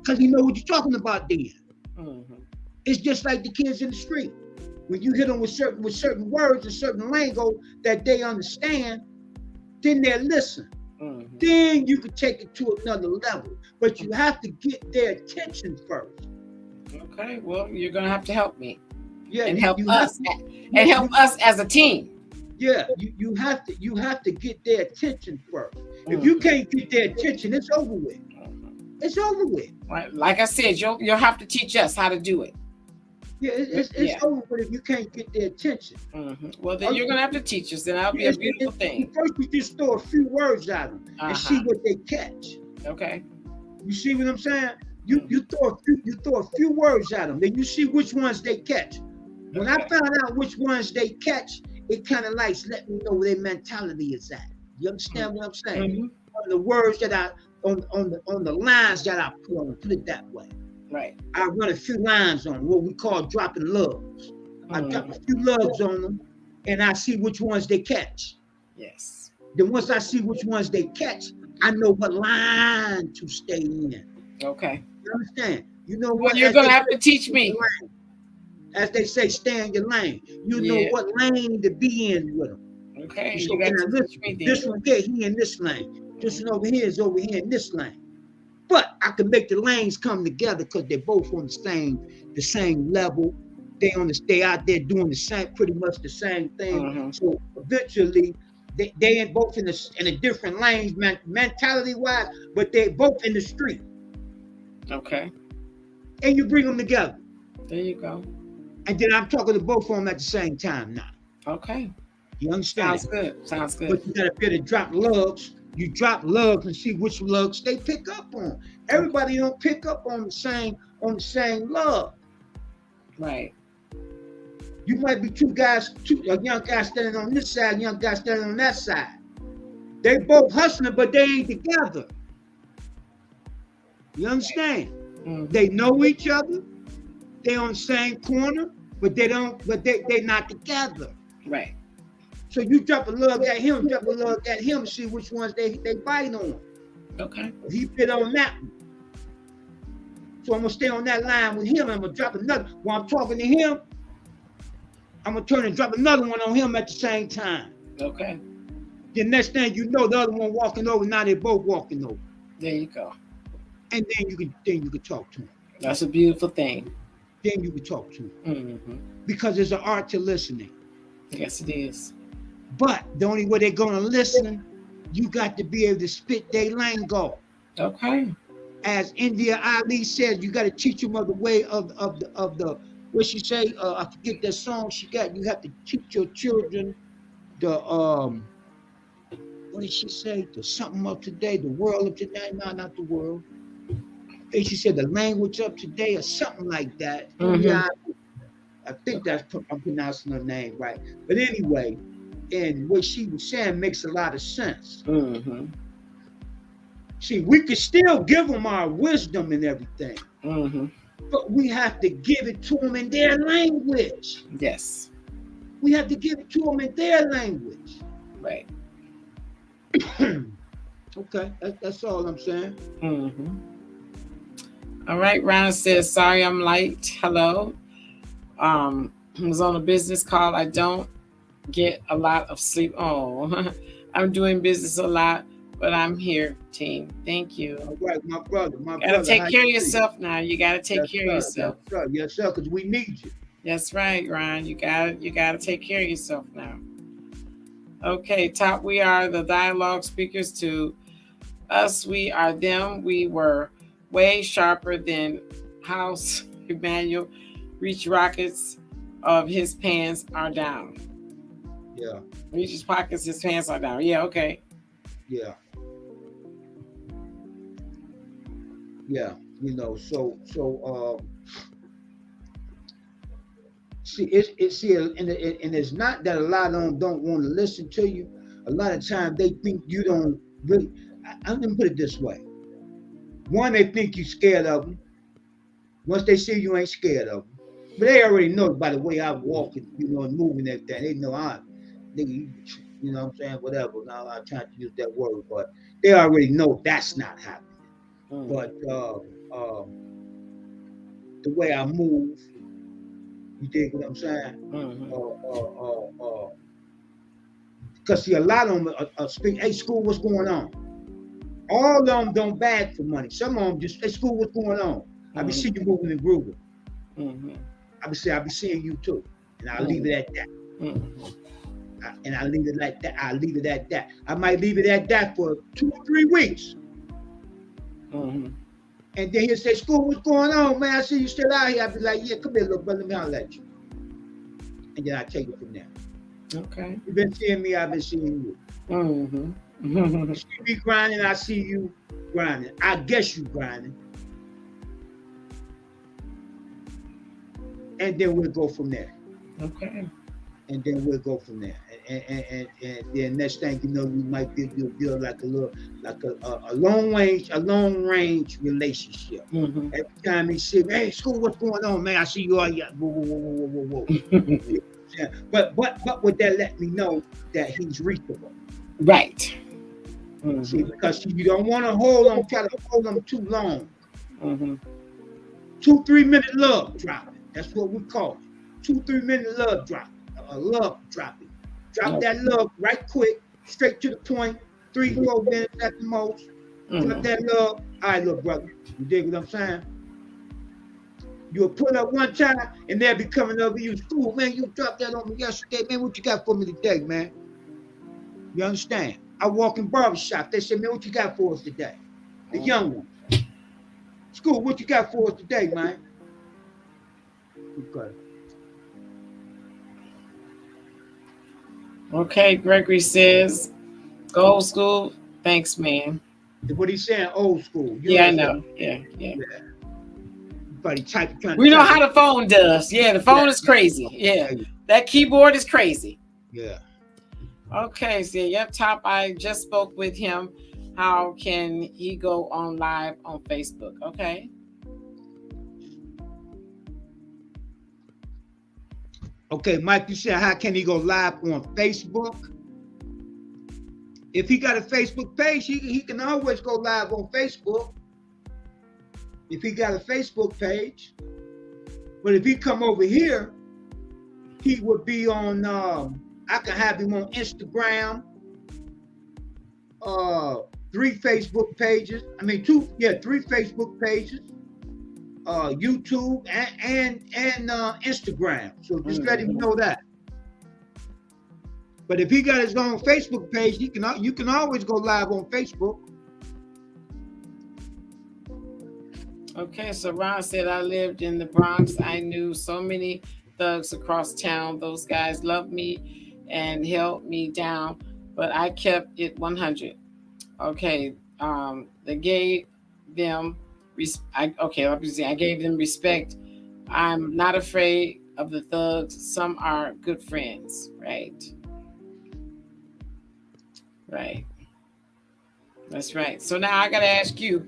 A: Because he know what you're talking about then. It's just like the kids in the street. When you hit them with certain words and certain lingo that they understand, then they'll listen. Then you can take it to another level. But you have to get their attention first.
B: Okay, well, you're gonna have to help me.
A: Yeah,
B: and help us as a team.
A: Yeah, you have to get their attention first. If you can't get their attention, it's over with. It's over with.
B: Right. Like I said, you'll have to teach us how to do it.
A: Yeah, it's over with if you can't get their attention.
B: Well, then you're gonna have to teach us, and that'll be a beautiful thing.
A: First, we just throw a few words at them and see what they catch.
B: Okay.
A: You see what I'm saying? You throw a few words at them, then you see which ones they catch. When I found out which ones they catch, it kind of like let me know where their mentality is at. You understand what I'm saying? On the words that I on the lines that I put it that way.
B: Right.
A: I run a few lines on what we call dropping loves. I drop a few loves on them, and I see which ones they catch.
B: Yes.
A: Then once I see which ones they catch, I know what line to stay in.
B: Okay.
A: You understand? You know
B: Well,
A: what?
B: you're gonna have to teach me.
A: As they say, stay in your lane. You know
B: Yeah.
A: what lane to be in with them.
B: Okay.
A: So
B: You got
A: now
B: to teach me
A: this
B: then.
A: one here, he in this lane. This one over here is over here in this lane. But I can make the lanes come together because they're both on the same level. They out there doing the same, pretty much the same thing.
B: Mm-hmm.
A: So eventually, they ain't both in a different lanes, mentality wise, but they both in the street.
B: Okay.
A: And you bring them together.
B: There you go.
A: And then I'm talking to both of them at the same time now.
B: Okay.
A: You understand?
B: Sounds good. Sounds good.
A: But you gotta be able to drop lugs. You drop lugs and see which lugs they pick up on. Everybody don't pick up on the same lug.
B: Right.
A: You might be a young guy standing on this side, a young guy standing on that side. They both hustling, but they ain't together. You understand?
B: Mm-hmm.
A: They know each other. They on the same corner, but they're not together.
B: Right.
A: So you drop a lug at him, see which ones they bite on.
B: Okay.
A: He fit on that one. So I'm gonna stay on that line with him. I'm gonna drop another. While I'm talking to him, I'm gonna turn and drop another one on him at the same time.
B: Okay.
A: The next thing you know, the other one walking over. Now they're both walking over.
B: There you go.
A: And then you can talk to him.
B: That's a beautiful thing.
A: Then you can talk to him.
B: Mm-hmm.
A: Because there's an art to listening.
B: Yes, it is.
A: But the only way they're gonna listen, you got to be able to spit their lingo.
B: Okay.
A: As India Ali said, you got to teach them of the way of the what she say. I forget that song she got. You have to teach your children the what did she say? The something of today, the world of today. No, not the world. And she said the language of today or something like that.
B: Mm-hmm.
A: Yeah, I think I'm pronouncing her name right. But anyway, and what she was saying makes a lot of sense.
B: Mm-hmm.
A: See, we could still give them our wisdom and everything,
B: Mm-hmm.
A: but we have to give it to them in their language.
B: Yes.
A: We have to give it to them in their language.
B: Right.
A: Okay, that's all I'm saying.
B: Mm-hmm. All right. Ron says, "Sorry, I'm late. Hello. I was on a business call. I don't get a lot of sleep. Oh, I'm doing business a lot, but I'm here, team. Thank you.
A: All right, my brother.
B: Gotta take care of yourself now. You gotta take care of yourself.
A: Yes, sir, because we need you.
B: That's right, Ron. You gotta take care of yourself now. Okay, top. We are the dialogue speakers. To us, we are them. We were way sharper than House Emmanuel. Reach rockets of his pants are down.
A: Yeah.
B: Reach his pockets, his pants are down. Yeah, okay.
A: Yeah. Yeah. You know, so see, and it's not that a lot of them don't want to listen to you. A lot of times they think you don't really. I'm gonna put it this way. One, they think you're scared of them. Once they see you ain't scared of them, but they already know by the way I'm walking, you know, and moving and everything. They know nigga, you know what I'm saying, whatever. Now I'm trying to use that word, but they already know that's not happening.
B: Mm.
A: But the way I move, you dig what I'm saying?
B: Mm-hmm.
A: Because see, a lot of them speak, hey, school, what's going on? All of them don't bag for money. Some of them just, hey, school, what's going on? I be seeing you moving and grooving.
B: Mm-hmm.
A: I be seeing you too. And I'll leave it at that.
B: Mm-hmm.
A: And I'll leave it like that. I'll leave it at that. I might leave it at that for 2 or 3 weeks.
B: Mm-hmm.
A: And then he'll say, school, what's going on, man? I see you still out here. I'll be like, yeah, come here, little brother. Let me holler at you. And then I take it from there.
B: Okay.
A: You've been seeing me, I've been seeing you.
B: Mm-hmm.
A: You see me grinding, I see you grinding. I guess you grinding. And then we'll go from there.
B: Okay.
A: And then we'll go from there. And then next thing you know, you might build like a long range relationship.
B: Mm-hmm.
A: Every time he said, hey, school, what's going on, man? I see you all, yeah. Whoa. Yeah. But would that let me know that he's reachable?
B: Right.
A: See, because you don't want to hold them, try to hold them too long. 2-3 minute love dropping. That's what we call it. 2-3 minute love dropping. Love dropping. Drop that love right quick, straight to the point. 3-4 minutes at the most. Drop that love. All right, little brother. You dig what I'm saying? You'll pull up one time and they'll be coming over you. School, man, you dropped that on me yesterday. Man, what you got for me today, man? You understand? I walk in barbershop. They say, man, what you got for us today? The young one. School, what you got for us today, man? Okay.
B: Okay, Gregory says, go old school. Thanks, man.
A: What he's saying, old school.
B: I know. Yeah.
A: Buddy,
B: we know how the phone does. Yeah, the phone is crazy. Yeah, that keyboard is crazy.
A: Yeah.
B: Okay, so top. I just spoke with him. How can he go on live on Facebook? Okay.
A: Okay, Mike, you said how can he go live on Facebook? If he got a Facebook page, he can always go live on Facebook. If he got a Facebook page. But if he come over here, he would be on, I can have him on Instagram, 3 Facebook pages. I mean, 3 Facebook pages, YouTube and Instagram. So just let him know that. But if he got his own Facebook page, you can always go live on Facebook.
B: Okay, so Ron said, I lived in the Bronx. I knew so many thugs across town. Those guys loved me and held me down, but I kept it 100. Okay, they gave them I gave them respect. I'm not afraid of the thugs. Some are good friends, right? Right. That's right. So now I got to ask you,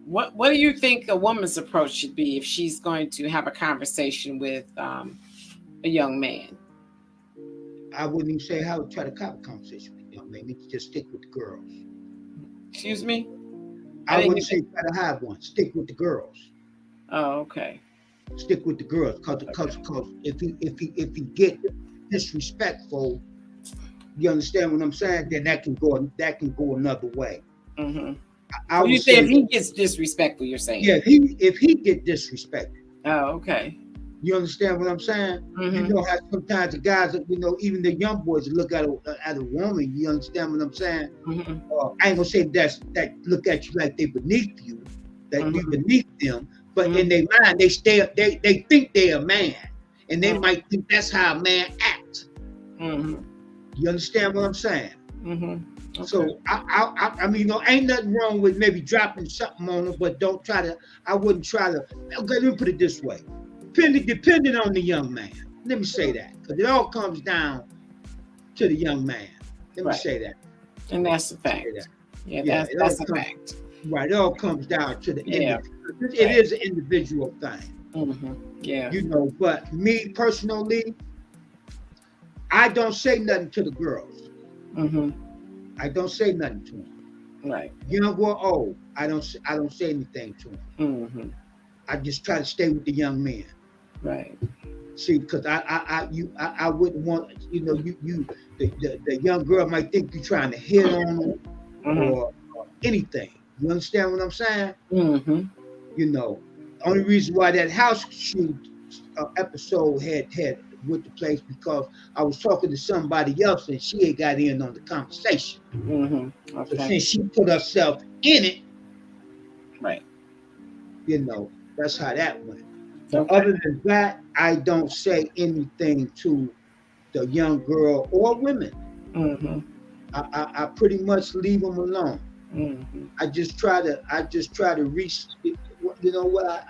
B: what do you think a woman's approach should be if she's going to have a conversation with a young man?
A: I wouldn't even say I would try to have a conversation with a young man. Just stick with the girls.
B: Excuse me?
A: I wouldn't say try to have one. Stick with the girls.
B: Oh, okay.
A: Stick with the girls, because if he get disrespectful, you understand what I'm saying? Then that can go another way.
B: Mm-hmm. You say if he gets disrespectful, you're saying?
A: Yeah, if he get disrespectful.
B: Oh, okay.
A: You understand what I'm saying? Mm-hmm. You know how sometimes the guys, even the young boys look at a woman. You understand what I'm saying? Mm-hmm. I ain't gonna say that look at you like they beneath you, that you beneath them, but in their mind they think they're a man, and they might think that's how a man acts. Mm-hmm. You understand what I'm saying? Mm-hmm. Okay. So I mean, ain't nothing wrong with maybe dropping something on them, but I wouldn't try to. Okay, let me put it this way. Depending on the young man. Let me say that, because it all comes down to the young man. Let me say that.
B: And that's a fact. Yeah, that's a fact.
A: Right, it all comes down to the individual. It is an individual thing. Mm-hmm. Yeah. But me personally, I don't say nothing to the girls. Mm-hmm. I don't say nothing to them.
B: Right.
A: Young or old, I don't say anything to them. Mm-hmm. I just try to stay with the young men.
B: Right.
A: See, because I wouldn't want the young girl might think you're trying to hit on them or anything. You understand what I'm saying? Mm-hmm. Only reason why that house shoot episode had with the place, because I was talking to somebody else and she had got in on the conversation. Mm-hmm. Okay. So since she put herself in it,
B: right?
A: That's how that went.
B: Okay.
A: Other than that, I don't say anything to the young girl or women. Mm-hmm. I pretty much leave them alone. Mm-hmm. I just try to reach. You know what?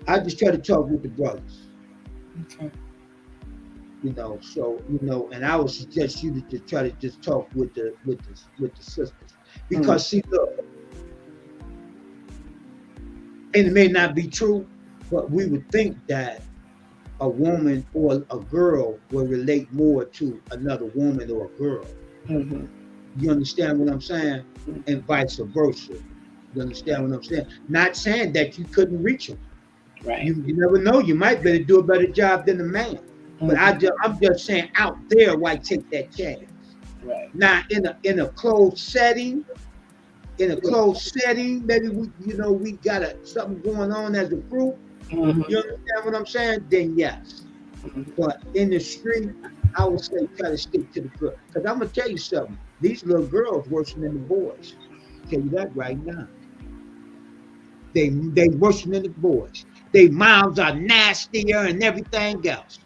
A: I just try to talk with the brothers.
B: Okay.
A: And I would suggest you to try to just talk with the sisters, because see, look. And it may not be true, but we would think that a woman or a girl will relate more to another woman or a girl.
B: Mm-hmm.
A: You understand what I'm saying?
B: Mm-hmm.
A: And vice versa. You understand what I'm saying? Not saying that you couldn't reach them.
B: Right.
A: You never know. You might better do a better job than the man. But
B: Mm-hmm.
A: I'm just saying out there, why take that chance?
B: Right.
A: Now in a closed setting, maybe we got something going on as a group.
B: Mm-hmm.
A: You understand what I'm saying? Then yes.
B: Mm-hmm.
A: But in the street, I would say try to stick to the girl. Because I'm gonna tell you something. These little girls worse than the boys. I'll tell you that right now. They worse than the boys. Their mouths are nastier and everything else.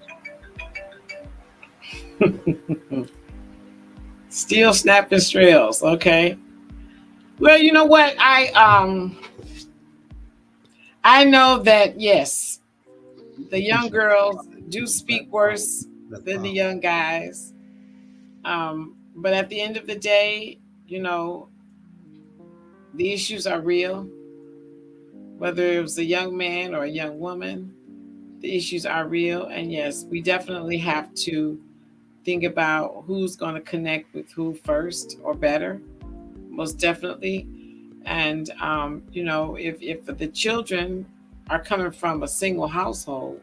B: Still snapping strails. Okay. Well, you know what? I know that yes, the young girls do speak worse than the young guys. But at the end of the day, the issues are real. Whether it was a young man or a young woman, the issues are real. And yes, we definitely have to think about who's going to connect with who first or better, most definitely. And, if the children are coming from a single household,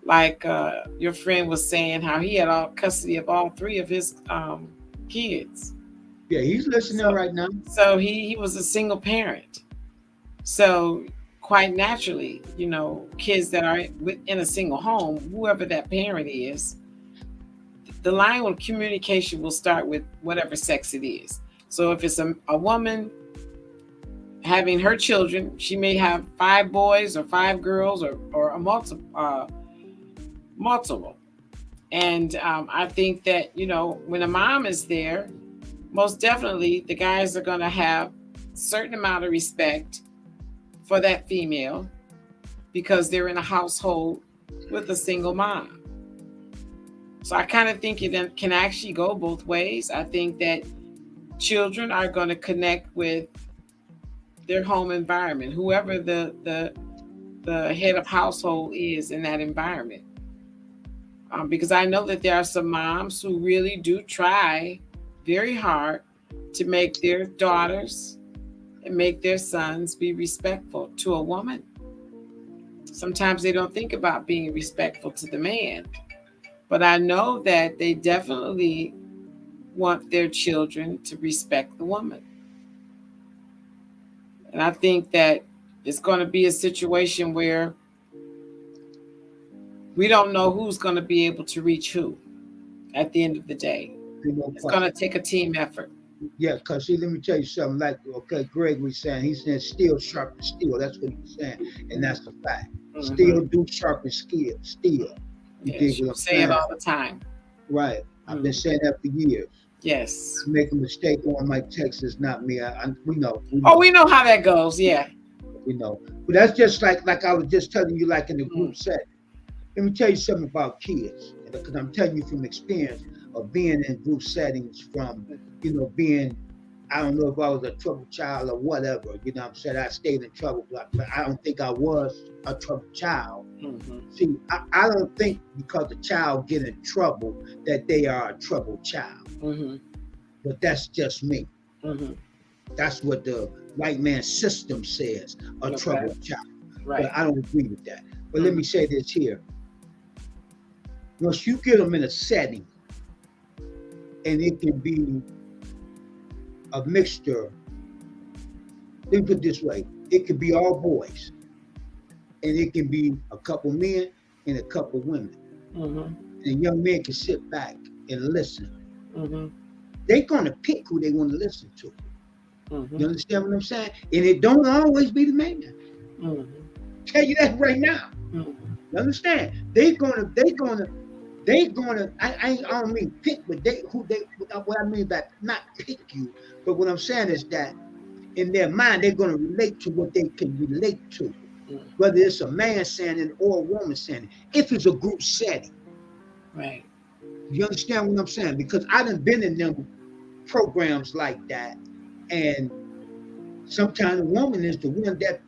B: like your friend was saying, how he had all custody of all three of his kids.
A: Yeah, he's listening right now.
B: So he was a single parent. So quite naturally, kids that are in a single home, whoever that parent is, the line of communication will start with whatever sex it is. So if it's a woman having her children, she may have 5 boys or 5 girls or a multiple. And I think that, when a mom is there, most definitely the guys are going to have a certain amount of respect for that female because they're in a household with a single mom. So I kind of think it can actually go both ways. I think that children are going to connect with their home environment, whoever the head of household is in that environment. Because I know that there are some moms who really do try very hard to make their daughters and make their sons be respectful to a woman. Sometimes they don't think about being respectful to the man, but I know that they definitely want their children to respect the woman. And I think that it's going to be a situation where we don't know who's going to be able to reach who at the end of the day. It's going to take a team effort.
A: Yeah, because see, let me tell you something. Like, okay, Greg was saying, he said steel sharpens steel. That's what he was saying. And that's the fact. Mm-hmm. Steel do sharpen steel. You
B: dig what I'm saying? Say it all the time.
A: Right. I've been saying that for years.
B: Yes.
A: Make a mistake on my text is not me. We know.
B: Oh, we know how that goes. Yeah.
A: We know. But that's just like I was just telling you, like in the group setting. Let me tell you something about kids, because I'm telling you from experience of being in group settings, from being, I don't know if I was a troubled child or whatever. I'm saying I stayed in trouble, but I don't think I was a troubled child. Mm-hmm. See, I don't think because a child get in trouble that they are a troubled child. Mm-hmm. But that's just me. Mm-hmm. That's what the white man system says, a troubled child. Right. But I don't agree with that. But let me say this here. Once you get them in a setting, and it can be a mixture, let me put it this way, it could be all boys, and it can be a couple men and a couple women. Mm-hmm. And young men can sit back and listen. Mm-hmm. They're going to pick who they want to listen to. Mm-hmm. You understand what I'm saying? And it don't always be the man. Mm-hmm. Tell you that right now. Mm-hmm. You understand? They're gonna. I don't mean pick, but what I mean by not pick you, but what I'm saying is that in their mind they're gonna relate to what they can relate to, whether it's a man saying it or a woman saying it. If it's a group setting,
B: right?
A: You understand what I'm saying? Because I done been in them programs like that, and sometimes the woman is the one that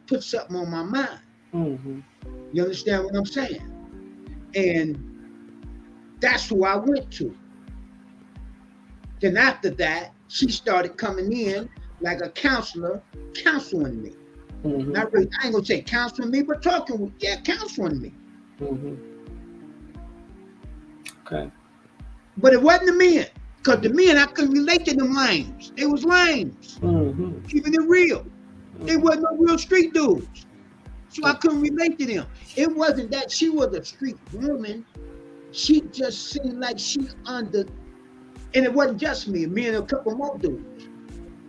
A: puts something on my mind. Mm-hmm. You understand what I'm saying? And that's who I went to. Then after that, she started coming in like a counselor, counseling me.
B: Mm-hmm.
A: Not really, I ain't gonna say counseling me, but counseling me.
B: Mm-hmm. Okay.
A: But it wasn't the men. Because the men, I couldn't relate to them lames. They was lames.
B: Mm-hmm.
A: Keeping it real. They wasn't no real street dudes. So I couldn't relate to them. It wasn't that she was a street woman. She just seemed like she and it wasn't just me and a couple more dudes.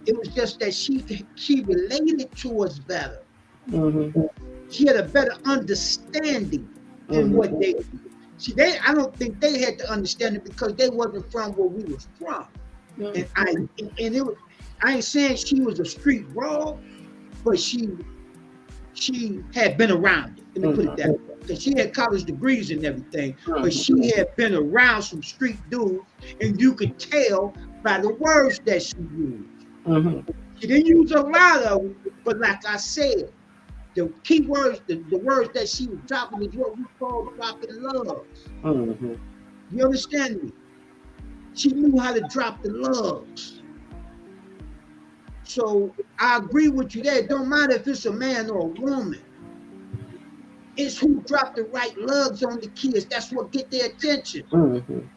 A: It was just that she related to us better.
B: Mm-hmm.
A: She had a better understanding than what they did. See, I don't think they had to understand it because they wasn't from where we was from. And I ain't saying she was a street raw, but she had been around it. Let me put it that way. Because she had college degrees and everything, but she had been around some street dudes, and you could tell by the words that she used. She didn't use a lot of them, but like I said, the key words, the words that she was dropping is what we call dropping loves. You understand me? She knew how to drop the loves. So I agree with you there. It don't matter if it's a man or a woman. It's who dropped the right loves on the kids. That's what get their attention.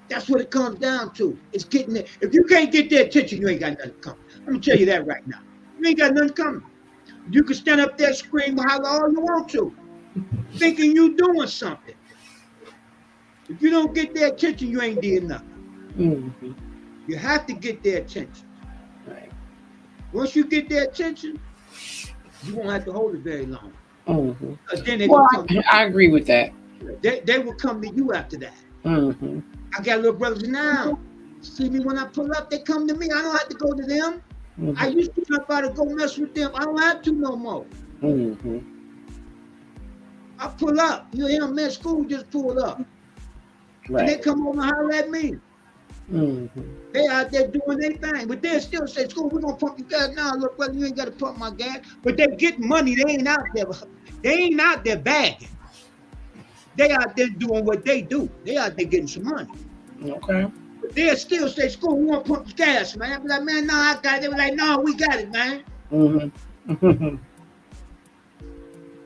A: That's what it comes down to. It's getting it. If you can't get their attention, you ain't got nothing coming. I'm gonna tell you that right now. You ain't got nothing coming. You can stand up there, scream, holler all you want to, thinking you doing something. If you don't get their attention, you ain't did nothing. You have to get their attention.
B: Right.
A: Once you get their attention, you won't have to hold it very long. Then
B: I agree with that.
A: They will come to you after that. I got little brothers now. See me when I pull up, they come to me. I don't have to go to them. I used to jump out and go mess with them. I don't have to no more. I pull up. You hear them in school, just pull up. Right. And they come over and holler at me. They out there doing their thing. But they still say, school, we're going to pump your gas. Now, look, brother, you ain't got to pump my gas. But they get money. They ain't out there. They ain't out there bagging. They out there doing what they do. They out there getting some money.
B: Okay.
A: But they'll still say, school, we want to pump your gas, man. I be like, man, no, I got it. They were like, no, we got it, man.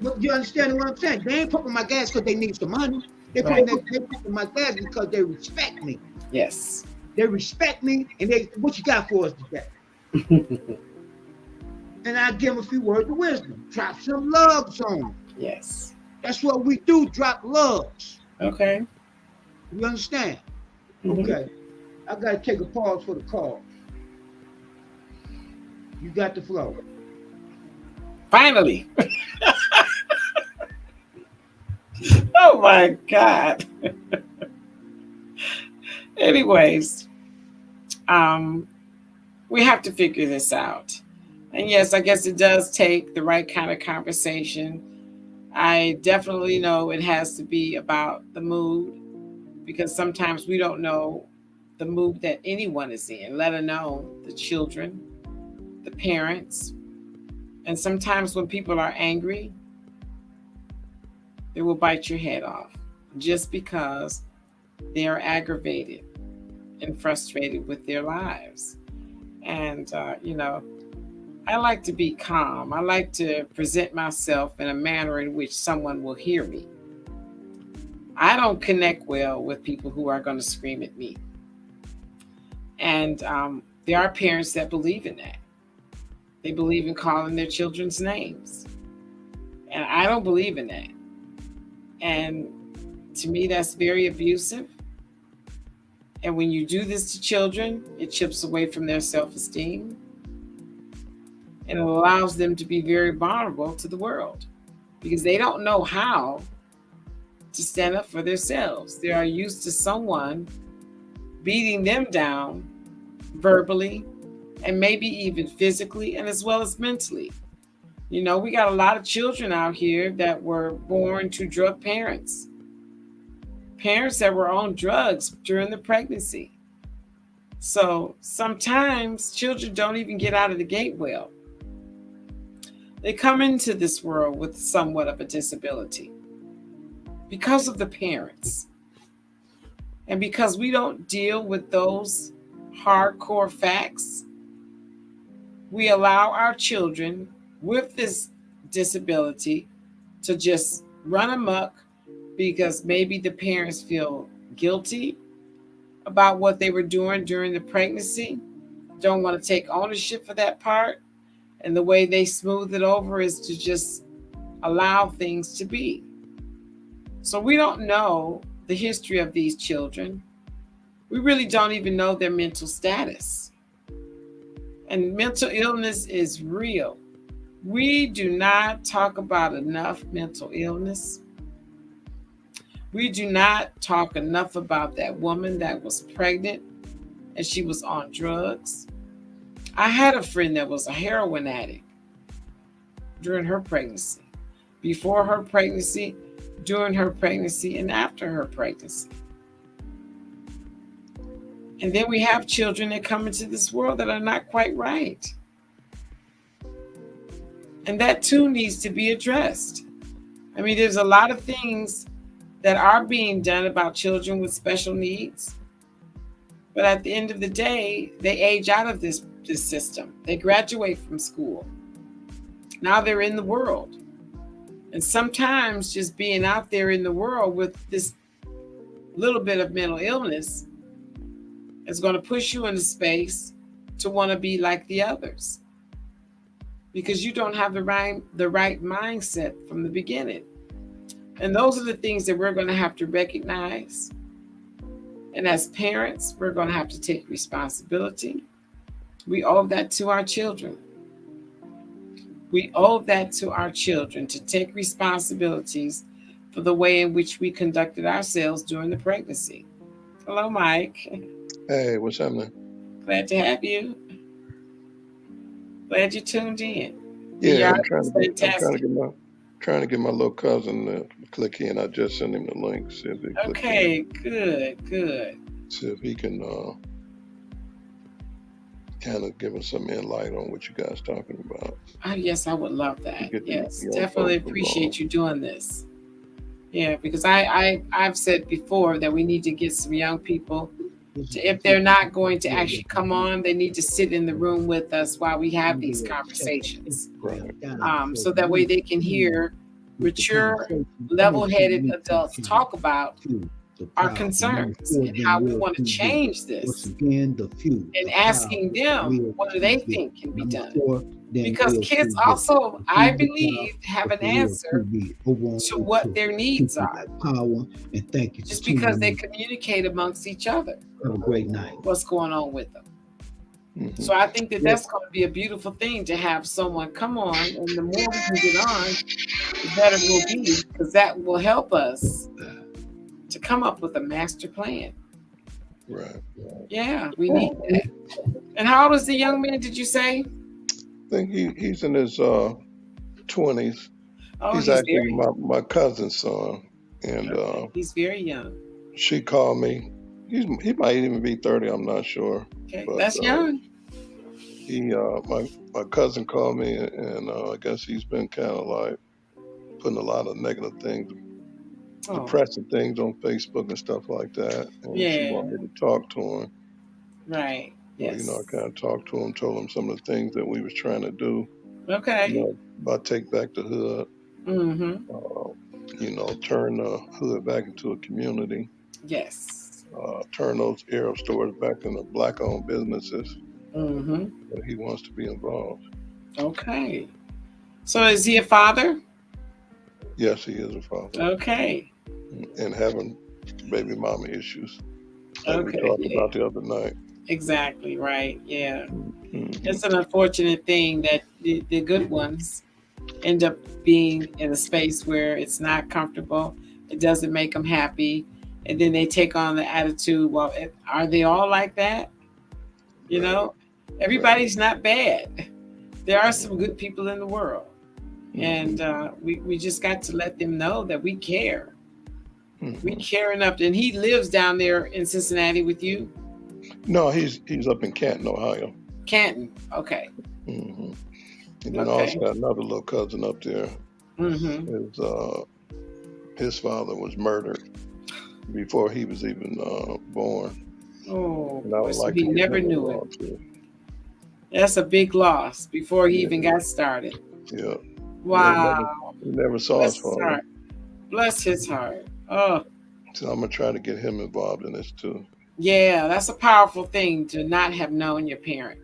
A: But you understand what I'm saying? They ain't pumping my gas because they need some money. They pumping my gas because they respect me.
B: Yes.
A: They respect me, and what you got for us today? And I give them a few words of wisdom. Drop some loves on them.
B: Yes.
A: That's what we do, drop loves.
B: Okay.
A: You understand? Okay. I got to take a pause for the call. You got the flow.
B: Finally. Oh my God. Anyways, we have to figure this out. And yes, I guess it does take the right kind of conversation. I definitely know it has to be about the mood, because sometimes we don't know the mood that anyone is in, let alone the children, the parents. And sometimes when people are angry, they will bite your head off just because they are aggravated and frustrated with their lives. And, I like to be calm. I like to present myself in a manner in which someone will hear me. I don't connect well with people who are going to scream at me. And there are parents that believe in that. They believe in calling their children's names. And I don't believe in that. And to me, that's very abusive. And when you do this to children, it chips away from their self-esteem. And it allows them to be very vulnerable to the world because they don't know how to stand up for themselves. They are used to someone beating them down verbally and maybe even physically and as well as mentally. We got a lot of children out here that were born to drug parents. Parents that were on drugs during the pregnancy. So sometimes children don't even get out of the gate well. They come into this world with somewhat of a disability because of the parents. And because we don't deal with those hardcore facts, we allow our children with this disability to just run amok because maybe the parents feel guilty about what they were doing during the pregnancy, don't want to take ownership for that part. And the way they smooth it over is to just allow things to be. So we don't know the history of these children. We really don't even know their mental status. And mental illness is real. We do not talk about enough mental illness. We do not talk enough about that woman that was pregnant and she was on drugs. I had a friend that was a heroin addict during her pregnancy, before her pregnancy, during her pregnancy, and after her pregnancy. And then we have children that come into this world that are not quite right. And that too needs to be addressed. I mean, there's a lot of things that are being done about children with special needs. But at the end of the day, they age out of this system. They graduate from school. Now they're in the world. And sometimes just being out there in the world with this little bit of mental illness is going to push you into space to want to be like the others, because you don't have the right mindset from the beginning. And those are the things that we're going to have to recognize. And as parents, we're going to have to take responsibility. We owe that to our children. We owe that to our children to take responsibilities for the way in which we conducted ourselves during the pregnancy. Hello, Mike.
C: Hey, what's happening?
B: Glad to have you. Glad you tuned in.
C: Yeah, I'm trying to get my little cousin to click in. I just sent him the link. See if he
B: Okay, good.
C: See if he can kind of give us some insight on what you guys talking about.
B: Oh, yes, I would love that. Yes, definitely appreciate you doing this. Yeah, because I've said before that we need to get some young people to, if they're not going to actually come on, they need to sit in the room with us while we have these conversations.
C: Right.
B: So that way they can hear mature, level-headed adults talk about our concerns and how we want to change this, and asking them what do they think can be done. Because kids also, I believe, have an answer to what their needs are. Just because they communicate amongst each other.
A: Have a great night.
B: What's going on with them.
C: Mhm.
B: So I think that that's going to be a beautiful thing to have someone come on, and the more we can get on, the better we'll be, because that will help us to come up with a master plan.
C: Right.
B: Yeah, we need that. And how old is the young man, did you say?
C: I think he's in his 20s.
B: Oh,
C: he's actually my cousin's son, and
B: he's very young.
C: she called me. He might even be 30. I'm not sure.
B: Okay,
C: But,
B: that's young.
C: My cousin called me, and I guess he's been kind of like putting a lot of negative things,
B: Oh,
C: depressing things on Facebook and stuff like that. And
B: Yeah.
C: she wanted me to talk to him.
B: right. Yes.
C: I kind of talked to him, told him some of the things that we was trying to do.
B: Okay.
C: About take back the hood.
B: Mm-hmm.
C: Turn the hood back into a community.
B: Yes.
C: Turn those Arab stores back into Black-owned businesses.
B: Mm-hmm.
C: But he wants to be involved.
B: Okay. So is he a father?
C: Yes, he is a father.
B: Okay.
C: And having baby mama issues. Like
B: Okay.
C: we talked about the other night.
B: Exactly. Right. Yeah.
C: Mhm.
B: It's an unfortunate thing that the good ones end up being in a space where it's not comfortable. It doesn't make them happy. And then they take on the attitude, well, are they all like that? You know, everybody's not bad. There are some good people in the world. And we just got to let them know that we care.
C: Mhm.
B: We care enough. And he lives down there in Cincinnati with you?
C: No, he's up in Canton, Ohio.
B: Canton. Okay.
C: hmm And then I
B: Okay.
C: also got another little cousin up there.
B: Mm-hmm.
C: His father was murdered before he was even born.
B: Oh,
C: and I would
B: so
C: like
B: he
C: to get
B: never
C: him
B: knew it.
C: involved too.
B: That's a big loss before he
C: Yeah,
B: even got started.
C: yeah.
B: Wow.
C: He never saw
B: Bless
C: his
B: his
C: father.
B: heart. Bless his heart. Oh,
C: So I'm gonna try to get him involved in this too.
B: yeah, that's a powerful thing to not have known your parent,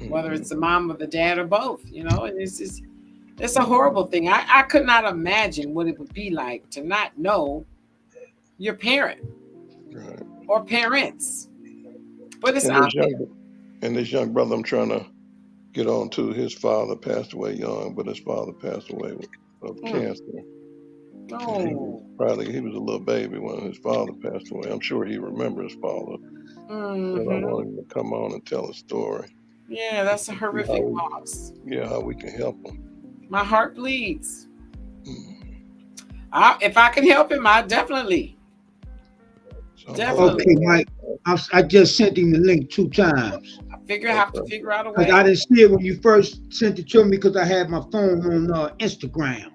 B: whether it's the mom or the dad or both, you know, and it's a horrible thing. I could not imagine what it would be like to not know your parent
C: Right.
B: or parents. But it's
C: And
B: out there.
C: this young brother I'm trying to get on to, his father passed away young, but his father passed away of cancer. And he was a little baby when his father passed away. I'm sure he remembers his father. But I want him to come on and tell a story.
B: Yeah, that's a horrific loss.
C: Yeah, how we can help him.
B: My heart bleeds. If I can help him, I definitely.
A: Okay, Mike. I just sent him the link 2 times.
B: I have to figure out a way.
A: I didn't see it when you first sent it to me because I had my phone on Instagram.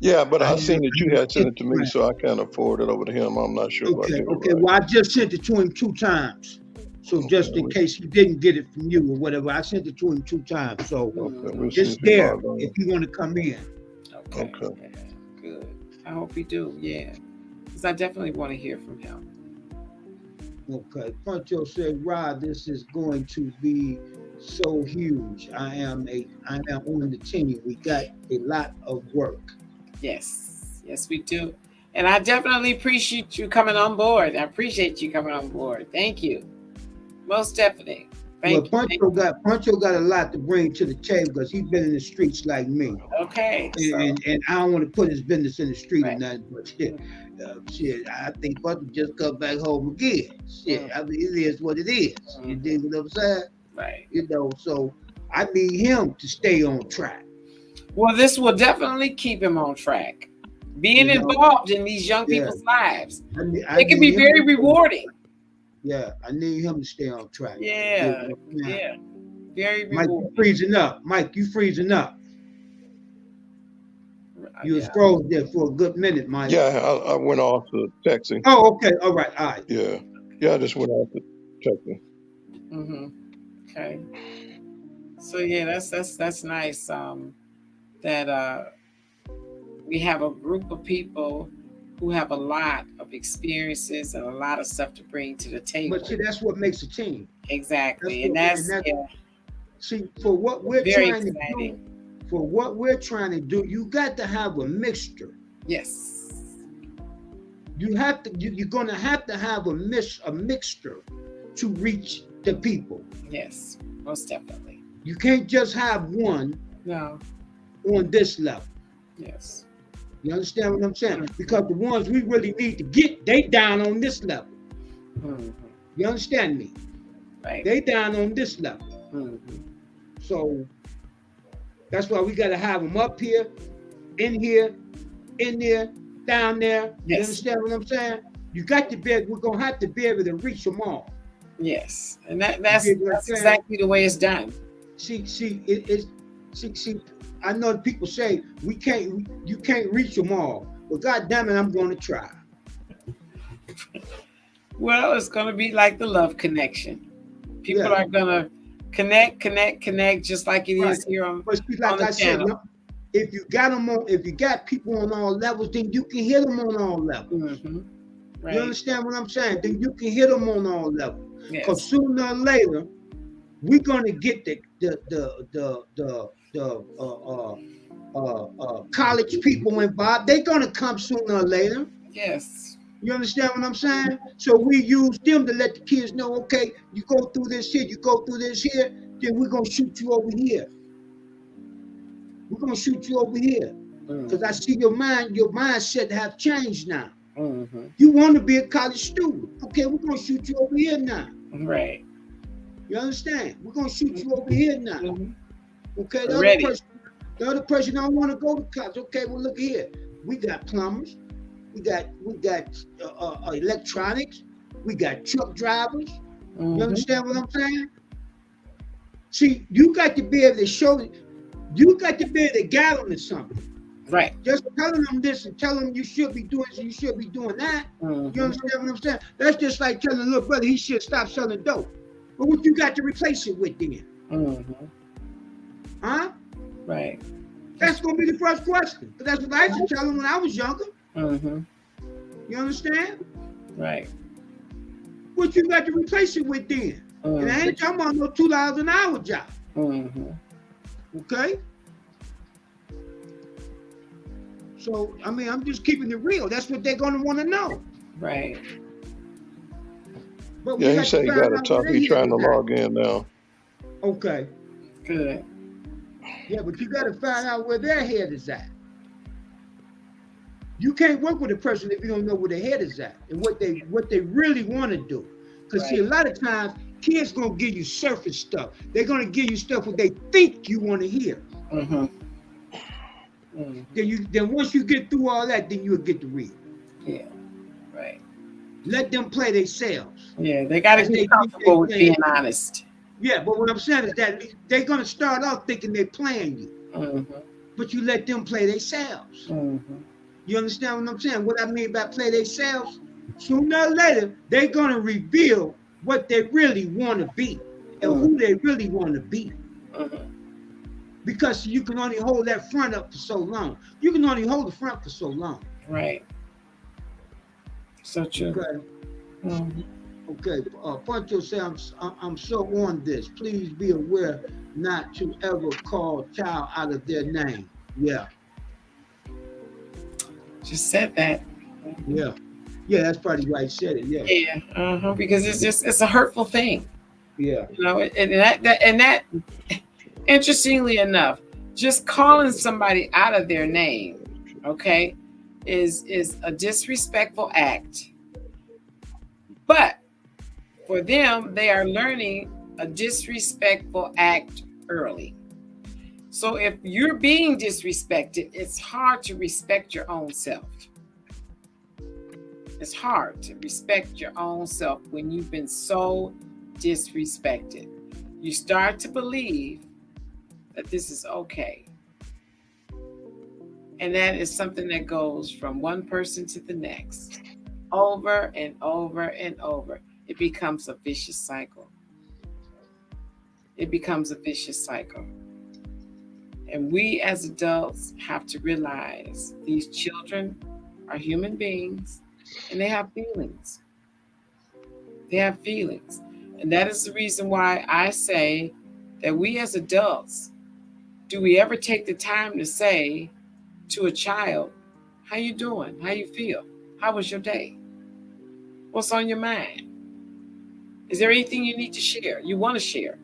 C: Yeah, but I seen that you had sent it to me, so I kind of forwarded it over to him. I'm not sure.
A: Okay. Well, I just sent it to him 2 times. So just in case he didn't get it from you or whatever, I sent it to him 2 times. So it's there if you want to come in.
B: Okay. Yeah, good. I hope you do. Yeah, because I definitely want to hear from him.
A: Okay. Poncho said, Rod, this is going to be so huge. I am on the team. We got a lot of work.
B: Yes, we do. And I definitely appreciate you coming on board. Thank you. Most definitely.
A: Poncho got a lot to bring to the table because he's been in the streets like me.
B: Okay.
A: And I don't want to put his business in the street or nothing, but shit, I think Poncho just come back home again. Shit, I mean, it is what it is. You dig what I'm saying?
B: Right.
A: You know, so I need him to stay on track.
B: Well, this will definitely keep him on track. Being involved in these young people's lives. It can be very rewarding.
A: Yeah, I need him to stay on track.
B: Yeah. Very rewarding.
A: Mike, you freezing up. You was frozen there for a good minute, Mike.
C: Yeah, I went off to texting.
A: Oh, okay. All right.
C: Yeah, I just went off to texting.
B: Okay. So yeah, that's nice. That we have a group of people who have a lot of experiences and a lot of stuff to bring to the table.
A: But see, that's what makes a team.
B: Exactly.
A: See, for what we're trying to do, you got to have a mixture.
B: Yes.
A: You're gonna have to have a mixture to reach the people.
B: Yes, most definitely.
A: You can't just have one on this level.
B: Yes.
A: You understand what I'm saying? Because the ones we really need to get, they down on this level. You understand me?
B: Right.
A: They down on this level. So that's why we got to have them up here, in there, down there. Yes. You understand what I'm saying? You got to be. We're gonna have to be able to reach them all.
B: Yes, and that's exactly the way it's done.
A: See, I know people say you can't reach them all, but God damn it, I'm going to try.
B: Well, it's going to be like the love connection. People are going to connect, just like it is here on the channel.
A: If you got people on all levels, then you can hit them on all levels. Right. You understand what I'm saying? Then you can hit them on all levels. Because sooner or later, we're going to get the college people involved. They're going to come sooner or later.
B: Yes.
A: You understand what I'm saying? So we use them to let the kids know, okay, you go through this here, then we're going to shoot you over here. Because I see your mindset have changed now. You want to be a college student. Okay, we're going to shoot you over here now.
B: Right.
A: You understand? We're going to shoot you over here now. Okay, the other person don't want to go to college. Okay, well, look here. We got plumbers. We got electronics. We got truck drivers. You understand what I'm saying? See, you got to be able to show. You got to be able to guide them to something.
B: Right.
A: Just telling them this and telling them you should be doing this and you should be doing that.
B: Mm-hmm.
A: You understand what I'm saying? That's just like telling a little brother he should stop selling dope. But what you got to replace it with then?
B: Mm-hmm.
A: Huh?
B: Right.
A: That's going to be the first question. But that's what I used to tell him when I was younger.
B: Mm-hmm.
A: You understand?
B: Right.
A: What you got to replace it with then?
B: Mm-hmm.
A: And I ain't talking about no $2 an hour job.
B: Mm-hmm.
A: Okay? So, I mean, I'm just keeping it real. That's what they're going to want to know.
B: Right.
C: But yeah, he said he got a tough. He's trying to log in now.
A: Okay.
B: Good.
A: Yeah, but you got to find out where their head is at. You can't work with a person if you don't know where their head is at and what they really want to do. Because see, a lot of times kids gonna give you surface stuff. They're gonna give you stuff what they think you want to hear.
B: Mm-hmm. Mm-hmm.
A: Then once you get through all that, then you'll get to read.
B: Yeah. Right.
A: Let them play themselves.
B: Yeah, they got to be comfortable with being honest.
A: Yeah, but what I'm saying is that they're gonna start off thinking they're playing you,
B: mm-hmm.
A: but you let them play themselves.
B: Mm-hmm.
A: You understand what I'm saying? What I mean by play themselves? Sooner or later, they're gonna reveal what they really want to be and who they really want to be.
B: Mm-hmm.
A: Because you can only hold that front up for so long. You can only hold the front for so long.
B: Right. So true.
A: Okay.
B: Mm-hmm.
A: Okay. Poncho says, I'm so on this. Please be aware not to ever call child out of their name. Yeah.
B: Just said that.
A: Yeah. Yeah, that's probably why he said it. Yeah.
B: Yeah. Uh-huh. Because it's a hurtful thing.
A: Yeah.
B: You know, and that interestingly enough, just calling somebody out of their name, okay, is a disrespectful act. But for them, they are learning a disrespectful act early. So if you're being disrespected, it's hard to respect your own self. It's hard to respect your own self when you've been so disrespected. You start to believe that this is okay. And that is something that goes from one person to the next, over and over and over. It becomes a vicious cycle. It becomes a vicious cycle. And we as adults have to realize these children are human beings and they have feelings. They have feelings. And that is the reason why I say that we as adults, do we ever take the time to say to a child, how you doing? How you feel? How was your day? What's on your mind? Is there anything you need to share? You want to share?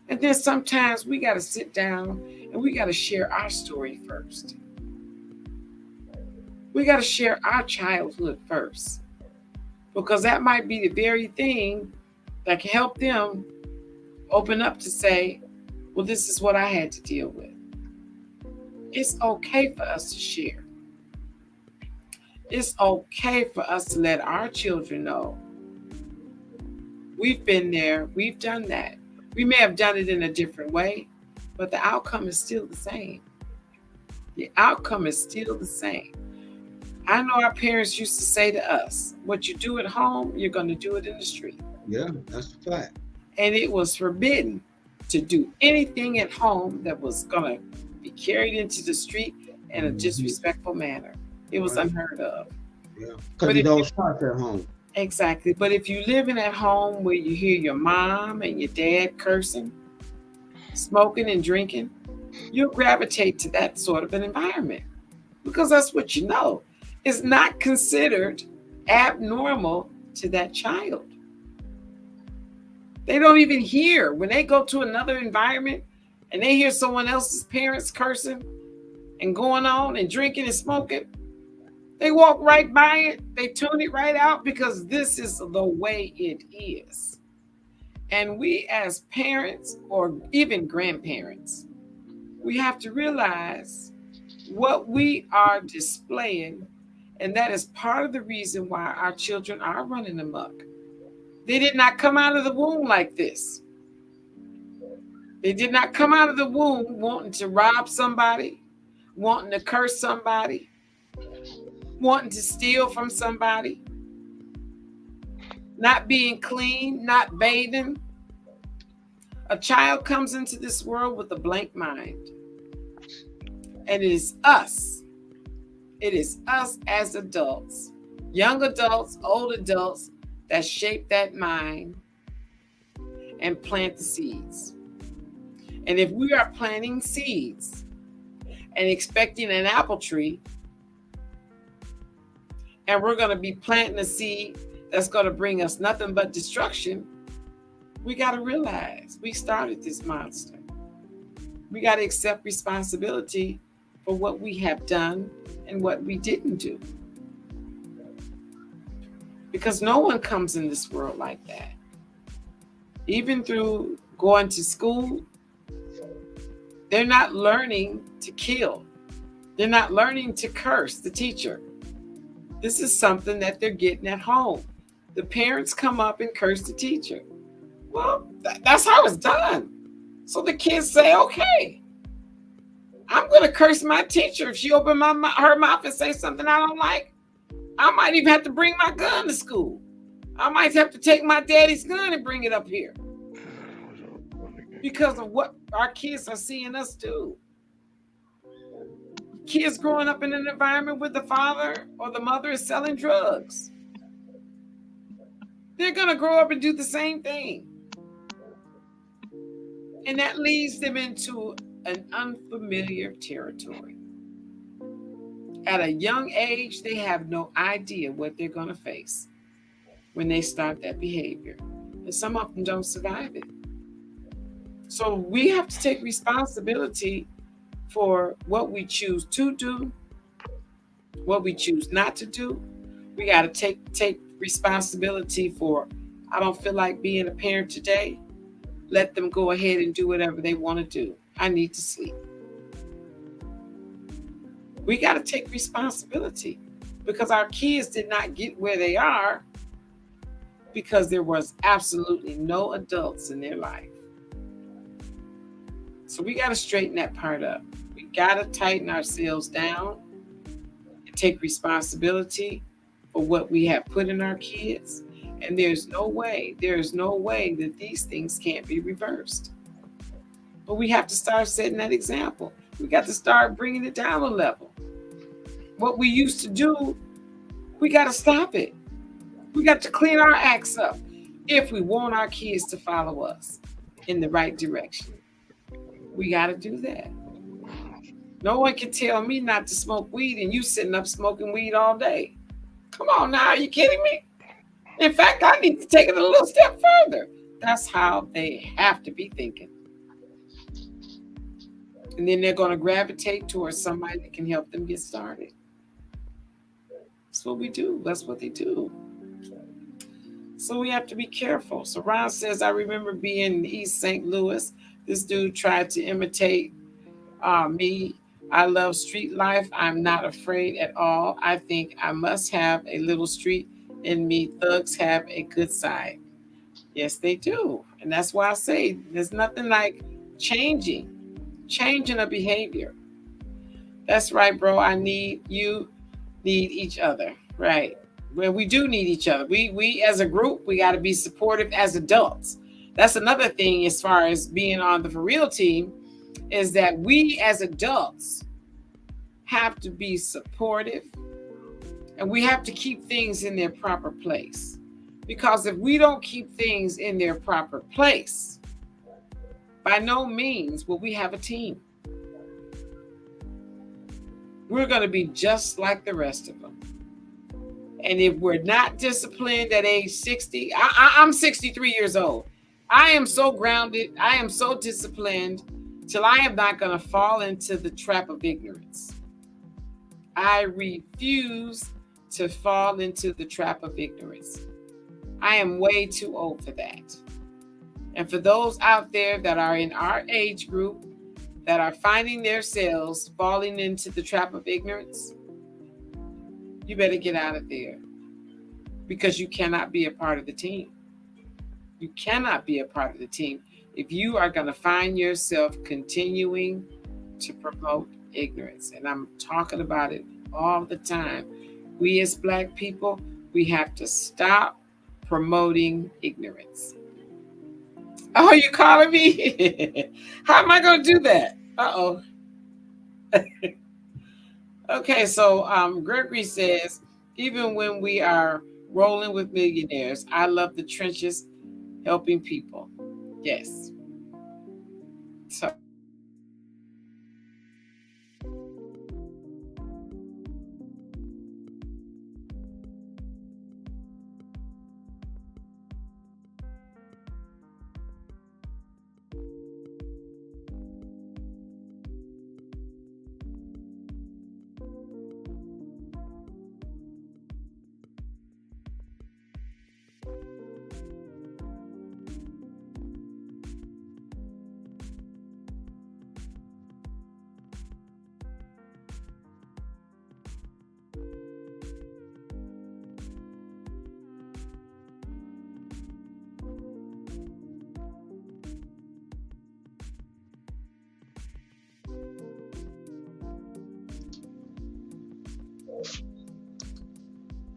B: And then sometimes we got to sit down and we got to share our story first. We got to share our childhood first, because that might be the very thing that can help them open up to say, well, this is what I had to deal with. It's okay for us to share. It's okay for us to let our children know we've been there, we've done that. We may have done it in a different way, but the outcome is still the same. The outcome is still the same. I know our parents used to say to us, what you do at home, you're going to do it in the street.
A: Yeah, that's a fact.
B: And it was forbidden to do anything at home that was going to be carried into the street in a disrespectful manner. It was unheard of.
A: Yeah, because it don't start at home.
B: Exactly. But if you live in at home where you hear your mom and your dad cursing, smoking and drinking, you'll gravitate to that sort of an environment because that's what you know. It's not considered abnormal to that child. They don't even hear when they go to another environment and they hear someone else's parents cursing and going on and drinking and smoking. They walk right by it. They tune it right out because this is the way it is. And we as parents or even grandparents, we have to realize what we are displaying. And that is part of the reason why our children are running amok. They did not come out of the womb like this. They did not come out of the womb wanting to rob somebody, wanting to curse somebody, wanting to steal from somebody, not being clean, not bathing. A child comes into this world with a blank mind. And it is us. It is us as adults, young adults, old adults, that shape that mind and plant the seeds. And if we are planting seeds and expecting an apple tree, and we're going to be planting a seed that's going to bring us nothing but destruction, we got to realize we started this monster. We got to accept responsibility for what we have done and what we didn't do. Because no one comes in this world like that. Even through going to school, they're not learning to kill. They're not learning to curse the teacher. This is something that they're getting at home. The parents come up and curse the teacher. Well, that's how it's done. So the kids say, okay, I'm going to curse my teacher. If she open her mouth and say something I don't like, I might even have to bring my gun to school. I might have to take my daddy's gun and bring it up here. Because of what our kids are seeing us do. Kids growing up in an environment where the father or the mother is selling drugs. They're going to grow up and do the same thing. And that leads them into an unfamiliar territory. At a young age, they have no idea what they're going to face when they start that behavior. And some of them don't survive it. So we have to take responsibility for what we choose to do, what we choose not to do. We got to take responsibility for, I don't feel like being a parent today. Let them go ahead and do whatever they want to do. I need to sleep. We got to take responsibility because our kids did not get where they are because there was absolutely no adults in their life. So we got to straighten that part up. We got to tighten ourselves down and take responsibility for what we have put in our kids. And there is no way that these things can't be reversed. But we have to start setting that example. We got to start bringing it down a level. What we used to do, we got to stop it. We got to clean our acts up if we want our kids to follow us in the right direction. We got to do that. No one can tell me not to smoke weed and you sitting up smoking weed all day. Come on now, are you kidding me? In fact, I need to take it a little step further. That's how they have to be thinking. And then they're going to gravitate towards somebody that can help them get started. That's what we do. That's what they do. So we have to be careful. So Ron says, I remember being in East St. Louis. This dude tried to imitate me. I love street life. I'm not afraid at all. I think I must have a little street in me. Thugs have a good side. Yes, they do. And that's why I say there's nothing like changing a behavior. That's right, bro. Need each other. Right. Well, we do need each other. We as a group, we got to be supportive as adults. That's another thing as far as being on the For Real team is that we as adults have to be supportive and we have to keep things in their proper place. Because if we don't keep things in their proper place, by no means will we have a team. We're going to be just like the rest of them. And if we're not disciplined at age 60, I'm 63 years old. I am so grounded. I am so disciplined till I am not going to fall into the trap of ignorance. I refuse to fall into the trap of ignorance. I am way too old for that. And for those out there that are in our age group that are finding themselves falling into the trap of ignorance, you better get out of there because you cannot be a part of the team. You cannot be a part of the team if you are going to find yourself continuing to promote ignorance. And I'm talking about it all the time. We as Black people, we have to stop promoting ignorance. Oh, you calling me? How am I going to do that? Uh-oh. Okay, so Gregory says, even when we are rolling with millionaires, I love the trenches helping people. Yes. So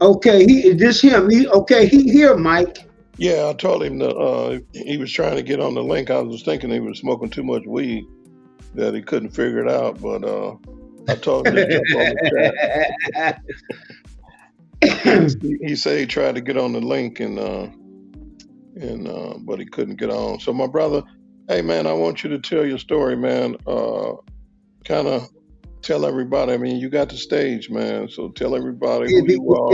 A: Okay, this him. He here, Mike.
C: Yeah, I told him that he was trying to get on the link. I was thinking he was smoking too much weed, that he couldn't figure it out. But I told him to jump on the chat. He said he tried to get on the link but he couldn't get on. So my brother, hey man, I want you to tell your story, man. Kind of tell everybody. I mean, you got the stage, man. So tell everybody who you are.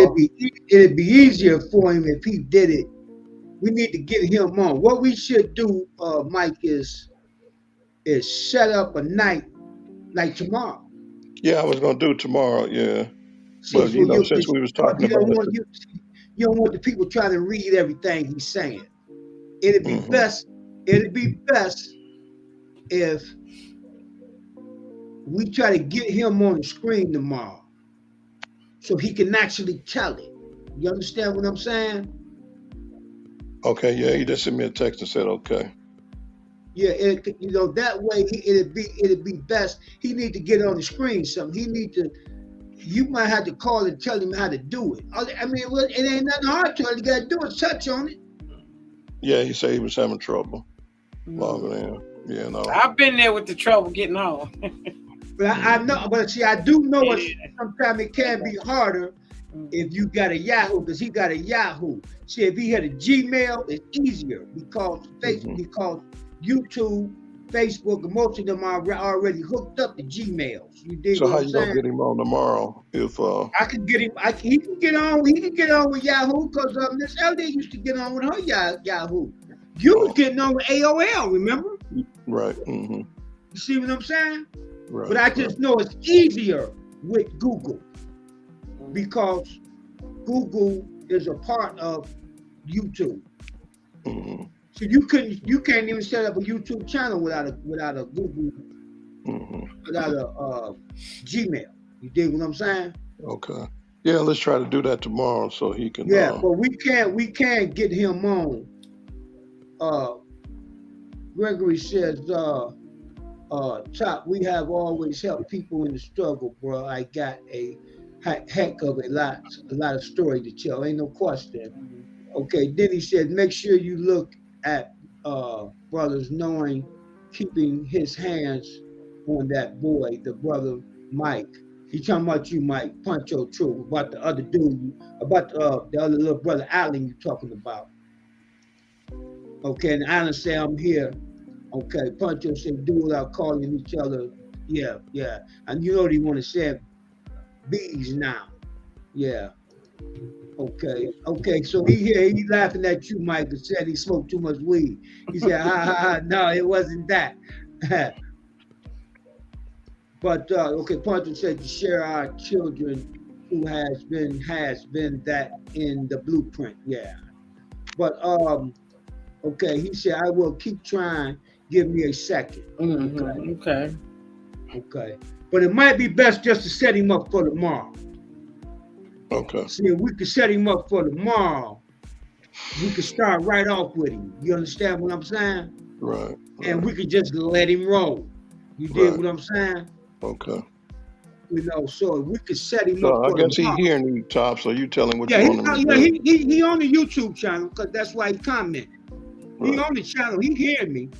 A: It'd be easier for him if he did it. We need to get him on. What we should do, Mike, is set up a night like tomorrow.
C: Yeah, I was gonna do tomorrow. Yeah, but since we was talking about
A: it, you don't want the people trying to read everything he's saying. It'd be best. It'd be best if we try to get him on the screen tomorrow, so he can actually tell it. You understand what I'm saying?
C: Okay, yeah, he just sent me a text and said, okay.
A: Yeah, that way it'd be best. He need to get on the screen something. You might have to call and tell him how to do it. I mean, it ain't nothing hard to it. You got to do is touch on it.
C: Yeah, he said he was having trouble logging in. Yeah, no.
B: I've been there with the trouble getting on.
A: But I know, but see, I do know sometimes it can be harder if you got a Yahoo, because he got a Yahoo. See, if he had a Gmail, it's easier because Facebook, because YouTube, Facebook, and most of them are already hooked up to Gmails. You dig?
C: So how you gonna get him on tomorrow? If
A: I can get him, he can get on. He can get on with Yahoo because Miss Elliott used to get on with her Yahoo. You was getting on with AOL, remember?
C: Right.
A: You see what I'm saying?
C: Right.
A: But I just know it's easier with Google because Google is a part of YouTube. So you can't even set up a YouTube channel without a Google, without a Gmail. You dig what I'm saying?
C: Okay. Yeah, let's try to do that tomorrow so he can.
A: Yeah, but we can't get him on. Gregory says, Top, we have always helped people in the struggle, bro. I got a heck of a lot of story to tell. Ain't no question. Okay, then he said, make sure you look at brothers knowing, keeping his hands on that boy, the brother Mike. He talking about you, Mike, Pancho True, about the other dude, about the other little brother Allen you talking about. Okay, and Allen say I'm here. Okay, Pancho said do without calling each other. Yeah. And you know they want to say bees now. Yeah. Okay. So he laughing at you, Mike, and said he smoked too much weed. He said, ha. No, it wasn't that. But okay, Pancho said to share our children who has been that in the blueprint. Yeah. But okay, he said I will keep trying. Give me a second. Okay. But it might be best just to set him up for tomorrow.
C: Okay.
A: See, if we could set him up for tomorrow, we could start right off with him. You understand what I'm saying?
C: Right.
A: And we could just let him roll. You dig what I'm saying?
C: Okay.
A: You know, so we could set him
C: So
A: up
C: I
A: for
C: guess he
A: tomorrow.
C: hearing you, Top. So you tell him what
A: Yeah,
C: you want him to do.
A: he on the YouTube channel because that's why he commented. He on the channel. He hearing me.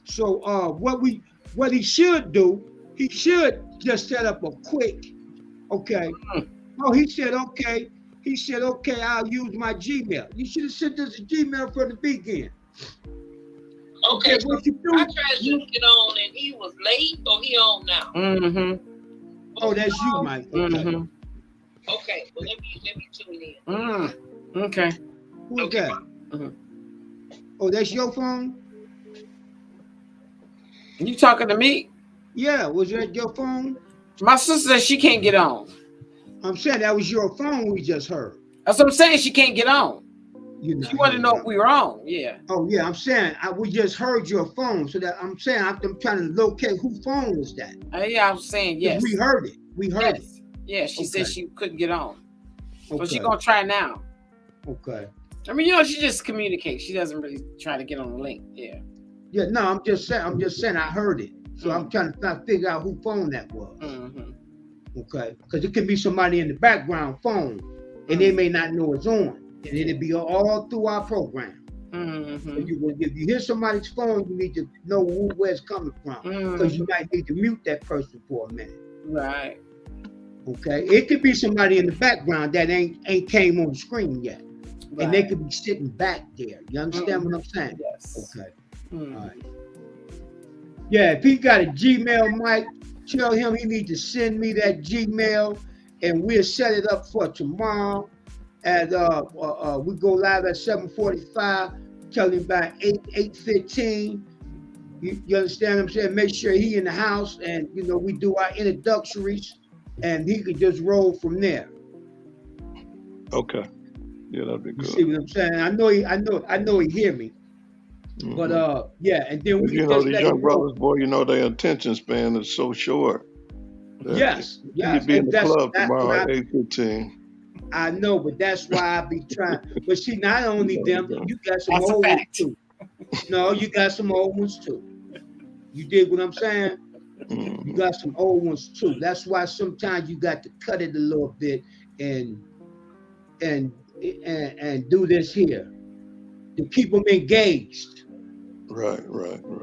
A: So what he should do, he should just set up a quick, okay. Oh, he said okay. He said okay. I'll use my Gmail. You should have sent us a Gmail from the beginning.
D: Okay,
A: what you do?
D: I tried to get on and he was late, or he on now?
B: Mm-hmm.
A: Oh, that's you, Mike. Okay.
B: Mm-hmm.
D: Okay, well let me tune in.
B: Okay.
A: Who's
D: Okay.
A: that? Oh, that's your phone?
B: You talking to me?
A: Yeah, was that your phone?
B: My sister says she can't get on.
A: I'm saying that was your phone we just heard.
B: That's what I'm saying. She can't get on.
A: She
B: She wanted to know if we were on. Yeah.
A: Oh yeah, I'm saying we just heard your phone, so that I'm saying I'm trying to locate whose phone was that.
B: Yeah, I was saying yes.
A: We heard it. We heard it.
B: Yeah, she said she couldn't get on. So
A: Okay.
B: she's gonna try now.
A: Okay.
B: I mean, she just communicates. She doesn't really try to get on the link. Yeah.
A: Yeah, no, I'm just saying I heard it. So I'm trying to figure out whose phone that was. Okay. Because it could be somebody in the background phone and they may not know it's on. And it'll be all through our program. So if you hear somebody's phone, you need to know where it's coming from. Because you might need to mute that person for a minute.
B: Right.
A: Okay. It could be somebody in the background that ain't came on the screen yet.
B: Right.
A: And they could be sitting back there. You understand what I'm saying?
B: Yes.
A: Okay. All right. Yeah, if he got a Gmail, Mike, tell him he needs to send me that Gmail and we'll set it up for tomorrow. And we go live at 7:45. Tell him by 8:15. You understand what I'm saying? Make sure he in the house, and we do our introductories, and he could just roll from there.
C: Okay. Yeah, that'd be
A: You
C: good.
A: see what I'm saying? I know he hear me. But yeah, and then we can just
C: these
A: let
C: young
A: him roll.
C: brothers, boy, their attention span is so short.
A: Yes.
C: You'd be in the club
A: that's
C: tomorrow
A: what
C: at 8:15.
A: I know, but that's why I be trying. But see, not only them, you got some
B: That's a
A: old ones
B: fact.
A: too. No, you got some old ones too. You dig what I'm saying? You got some old ones too. That's why sometimes you got to cut it a little bit and do this here to keep them engaged.
C: Right.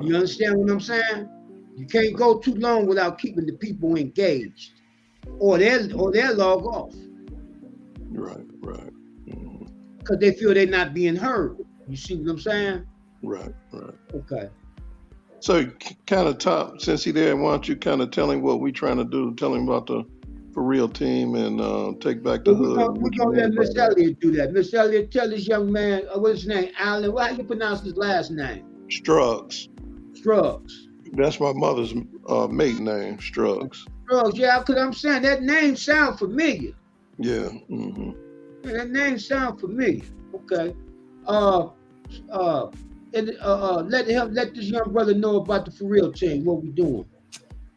A: You understand what I'm saying? You can't go too long without keeping the people engaged, or they'll log off.
C: Right.
A: Because they feel they're not being heard. You see what I'm saying?
C: Right.
A: Okay.
C: So, kind of Top, since he's there, why don't you kind of tell him what we're trying to do? Tell him about the For Real team and take back the hood.
A: We're going to let Miss Elliott do that. Miss Elliott, tell this young man, what's his name? Allen. How you pronounce his last name?
C: Struggs.
A: Struggs.
C: That's my mother's maiden name, Struggs.
A: Struggs, yeah, because I'm saying that name sounds familiar.
C: Yeah.
A: Yeah, that name sounds familiar. Okay. Let this young brother know about the For Real team, what we doing.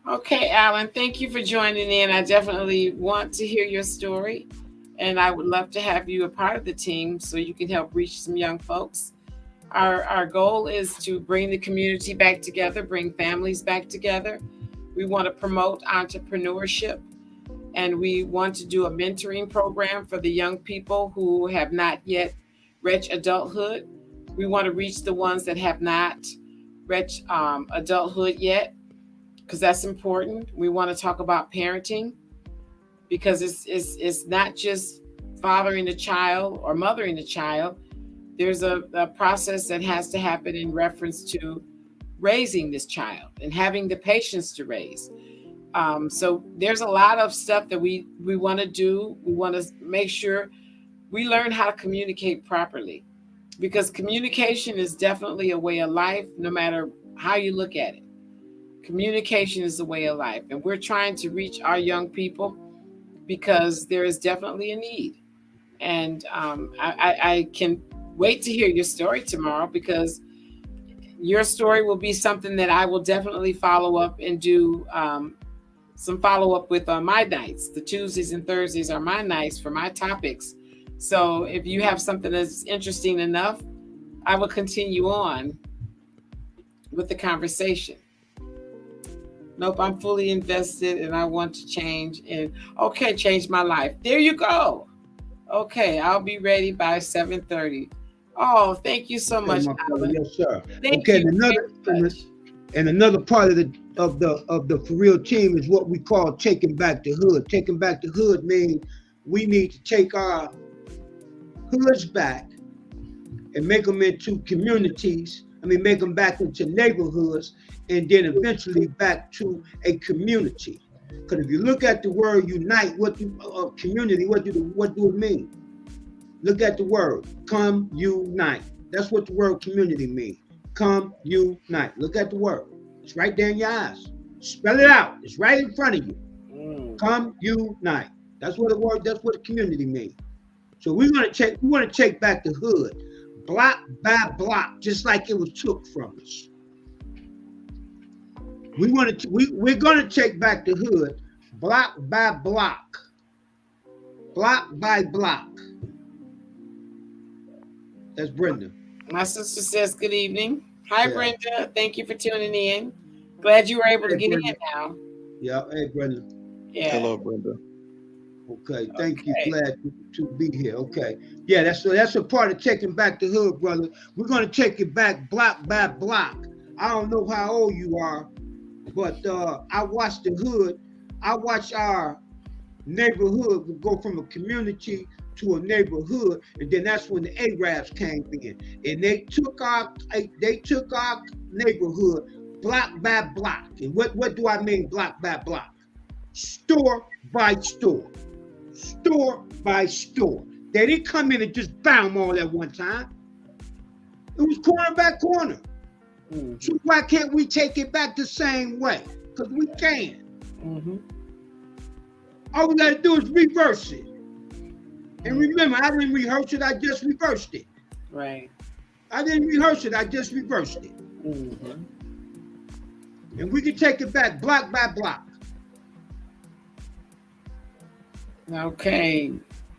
B: Okay, Alan, thank you for joining in. I definitely want to hear your story, and I would love to have you a part of the team so you can help reach some young folks. Our goal is to bring the community back together, bring families back together. We want to promote entrepreneurship, and we want to do a mentoring program for the young people who have not yet reached adulthood. We want to reach the ones that have not reached adulthood yet, because that's important. We want to talk about parenting, because it's not just fathering a child or mothering a child. There's a process that has to happen in reference to raising this child and having the patience to raise. So there's a lot of stuff that we want to do. We want to make sure we learn how to communicate properly, because communication is definitely a way of life, no matter how you look at it. Communication is a way of life, and we're trying to reach our young people because there is definitely a need. And I can wait to hear your story tomorrow, because your story will be something that I will definitely follow up and do some follow up with on my nights. The Tuesdays and Thursdays are my nights for my topics. So if you have something that's interesting enough, I will continue on with the conversation. Nope, I'm fully invested and I want to change. And okay, change my life. There you go. Okay, I'll be ready by 7:30. Oh, thank you so much, Alan.
A: Yes, sir.
B: Thank
A: Okay,
B: you
A: and another part of the For Real team is what we call taking back the hood. Taking back the hood means we need to take our hoods back and make them into communities. Make them back into neighborhoods, and then eventually back to a community. Because if you look at the word unite, community, what do it mean? Look at the word, come unite. That's what the word community means. Come unite. Look at the word. It's right there in your eyes. Spell it out. It's right in front of you. Come unite. That's what the community means. So we want to take back the hood, block by block, just like it was took from us. We're gonna take back the hood, block by block, block by block. That's Brenda.
B: My sister says good evening. Hi, yeah. Brenda. Thank you for tuning in. Glad you were able to get in now.
A: Yeah. Hey, Brenda.
B: Yeah.
C: Hello, Brenda.
A: Okay. Thank you. Glad to be here. Okay. Yeah. That's a part of taking back the hood, brother. We're gonna take it back block by block. I don't know how old you are, but I watched the hood. I watched our neighborhood go from a community to a neighborhood, and then that's when the Arabs came in, and they took our neighborhood block by block. And what do I mean block by block? Store by store, store by store. They didn't come in and just bam all at one time. It was corner by corner. So why can't we take it back the same way? Because we can. All we gotta do is reverse it. And remember, I didn't rehearse it, I just reversed it.
B: Right.
A: I didn't rehearse it, I just reversed it. And we can take it back block by block.
B: Okay.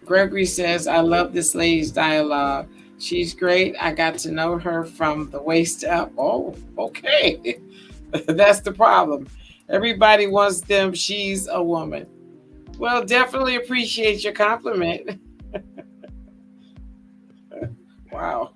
B: Gregory says, I love this lady's dialogue. She's great. I got to know her from the waist up. Oh, okay. That's the problem. Everybody wants them. She's a woman. Well, definitely appreciate your compliment. Wow.